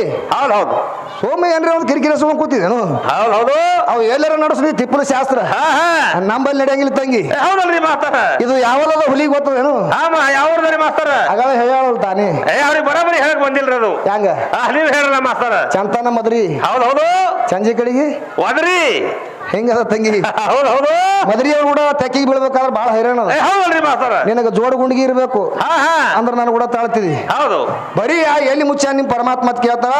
ಸೋಮ ಏನ್ರಿ ಒಂದು ಕಿರಿಕಿರಿ ಸುಮ್ಮ ಕೂತಿದ್ದೇನು. ಅವು ಎಲ್ಲರ ನಡೆಸ್ರಿ ತಿಪ್ಪಲ ಶಾಸ್ತ್ರ ನಂಬಲ್ಲಿ ನಡೆಯಂಗಿಲ್ಲ ತಂಗಿ. ಹೌದಲ್ರಿ ಮಾಸ್ತರ? ಇದು ಯಾವಲ್ಲ ಹುಲಿಗೆ ಗೊತ್ತದೇನು? ಯಾವ್ರಿ ಮಾಸ್ತರ? ಆಗ ಹೇಳಲ್ಲ ತಾನೇ, ಅವ್ರಿಗೆ ಬರೋಬರಿ ಹೇಳಕ್ ಬಂದಿಲ್ರಿ ಅದು. ಹೆಂಗ ನೀವ್ ಹೇಳಲ್ಲ ಮಾಸ್ತರ? ಚಂತನ ಮದ್ರಿ ಹೌದೌದು ಸಂಜೆ ಕಡೆಗೆ ಒದ್ರಿ ಹೆಂಗದ ತಂಗಿ? ಹೌದೌದು ಮದ್ರಿಯವ್ರು ಕೂಡ ತೆಕ್ಕಿಗೆ ಬೀಳ್ಬೇಕಾದ್ರೆ ಬಹಳ ಹೈರಾಣ. ಹೌದಲ್ರಿ ಮಾಸ್ತರ? ನಿನಗ ಜೋಡ ಗುಂಡಿಗೆ ಇರ್ಬೇಕು ಅಂದ್ರೆ ನಾನು ಕೂಡ ತಾಳ್ತಿದಿ. ಹೌದು ಬರೀ ಎಲ್ಲಿ ಮುಚ್ಚ ನಿಮ್ ಪರಮಾತ್ಮ ಅಂತ ಕೇಳ್ತಾರ,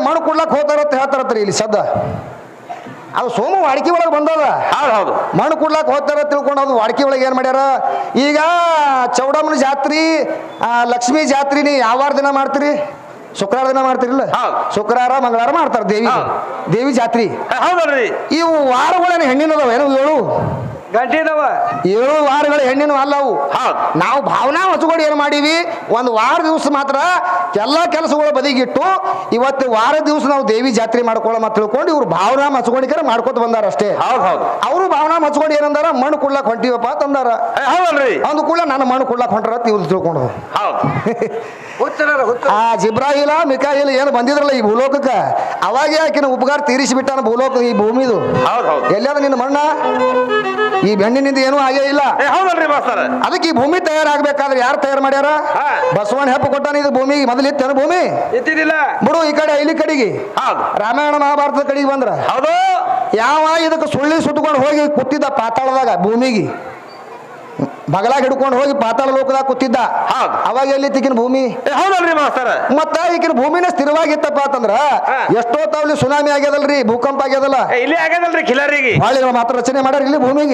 ಮಣ್ಣು ಕೊಡ್ಲಕ್ ಹೋತಾರತ್ತ ಹೇಳ್ತಾರತ್ರಿ ಇಲ್ಲಿ ಸದ್ದ. ಅದು ಸೋಮ ವಾಡಿಕೆ ಒಳಗೆ ಬಂದದ. ಮಣ್ಣು ಕೊಡ್ಲಾಕ್ ಹೋಗ್ತಾರ ತಿಳ್ಕೊಂಡು ಅದು ವಾಡಿಕೆ ಒಳಗೆ ಏನ್ ಮಾಡ್ಯಾರ, ಈಗ ಚೌಡಮ್ಮನ ಜಾತ್ರಿ ಲಕ್ಷ್ಮೀ ಜಾತ್ರಿ ನೀ ಯಾವ ದಿನ ಮಾಡ್ತೀರಿ? ಶುಕ್ರವಾರ ದಿನ ಮಾಡ್ತಿರಿಲ್ಲ? ಶುಕ್ರವಾರ ಮಂಗಳವಾರ ಮಾಡ್ತಾರ ದೇವಿ ಜಾತ್ರಿ. ಹೌದಲ್ರಿ? ಇವು ವಾರಗಳೇನು ಹೆಣ್ಣಿನದವ ಏನು? 7 ವಾರಗಳ ಹೆಣ್ಣಿನ ಅಲ್ಲ ಅವು. ನಾವು ಭಾವನಾ ಹಚ್ಕೊಂಡು ಏನ್ ಮಾಡೀವಿ, ಒಂದು ವಾರ ದಿವಸ ಮಾತ್ರ ಎಲ್ಲಾ ಕೆಲಸಗಳು ಬದಿಗಿಟ್ಟು ಇವತ್ತು ವಾರ ದಿವಸ ನಾವು ದೇವಿ ಜಾತ್ರೆ ಮಾಡ್ಕೊಳ್ಳೋ ಅಂತ ತಿಳ್ಕೊಂಡು ಇವ್ರು ಭಾವನಾ ಹಚ್ಕೊಂಡಿಕರ ಮಾಡ್ಕೊತ ಬಂದಾರ ಅಷ್ಟೇ. ಅವರು ಭಾವನಾ ಹಚ್ಕೊಂಡು ಏನಂದಾರ, ಮಣ್ಣು ಕೊಡ್ಲಾಕ್ ಹೊಂಟಿವಪ್ಪ ಅಂತಂದಾರ. ಅಂದ ಕೂಡ ನಾನು ಮಣ್ಣು ಕೊಡ್ಲಾಕ್ ಹೊಂಟಾರ ಇವ್ರು ತಿಳ್ಕೊಂಡು ಹುಚ್ಚ ಆ ಜಿಬ್ರಾಹಿಲ ಮಿಕಾಯಿಲ್ ಏನು ಬಂದಿದ್ರಲ್ಲ ಈ ಭೂಲೋಕಕ್ಕ ಅವಾಗೆ ಆಕಿನ ಉಪಕಾರ ತೀರಿಸಿಬಿಟ್ಟಾನ ಭೂಲೋಕ ಈ ಭೂಮಿದು. ಹೌದ್ ಹೌದು. ಎಲ್ಲಾದ ನಿನ್ನ ಮಣ್ಣ ಈ ಬೆಣ್ಣಿನಿಂದ ಏನೂ ಆಗೇ ಇಲ್ಲ. ಹೌದಲ್ರಿ ಮಾಸ್ತರ. ಅದಕ್ಕೆ ಈ ಭೂಮಿ ತಯಾರಾಗಬೇಕಾದ್ರೆ ಯಾರು ತಯಾರು ಮಾಡ್ಯಾರ? ಹಾ. ಬಸವಣ್ಣ ಹೆಪ್ಪ ಕೊಟ್ಟಾನ ಇದು ಭೂಮಿ. ಮೊದಲಿತ್ತೇನು ಭೂಮಿ? ಇದ್ದಿದ್ದಿಲ್ಲ. ಬಿಡು ಈ ಕಡೆ ಇಲ್ಲಿ ಕಡೆಗೆ ಹೌದು. ರಾಮಾಯಣ ಮಹಾಭಾರತದ ಕಡೆಗೆ ಬಂದ್ರ ಹೌದು. ಯಾವ ಇದಕ್ಕೆ ಸುಳ್ಳಿ ಸುತ್ತಕೊಂಡು ಹೋಗಿ ಕೂತಿದ್ದ ಪಾತಾಳದಾಗ ಭೂಮಿಗೆ ಬಗಲಾಗ ಹಿಡ್ಕೊಂಡು ಹೋಗಿ ಪಾತಾಳ ಲೋಕದಾಗ ಕೂತಿದ್ದ. ಹೌದು. ಅವಾಗ ಎಲ್ಲಿ ಈಕಿನ ಭೂಮಿ? ಹೌದಲ್ರಿ ಮಾಸ್ತರ. ಮತ್ತ ಈಕಿನ ಭೂಮಿನ ಸ್ಥಿರವಾಗಿತ್ತಪ್ಪ ಅಂತಂದ್ರ ಎಷ್ಟೋ ತಾವಲಿ ಸುನಾಮಿ ಆಗ್ಯದಲ್ರಿ, ಭೂಕಂಪ ಆಗ್ಯದಲ್ಲ, ಇಲ್ಲಿ ಆಗ್ಯದಲ್ರಿ ಕಿಲಾರಿಗೆ. ಹೊಳ್ಳಿ ಮಾತ್ರ ರಚನೆ ಮಾಡ್ಯಾರ ಇಲ್ಲಿ ಭೂಮಿಗೆ.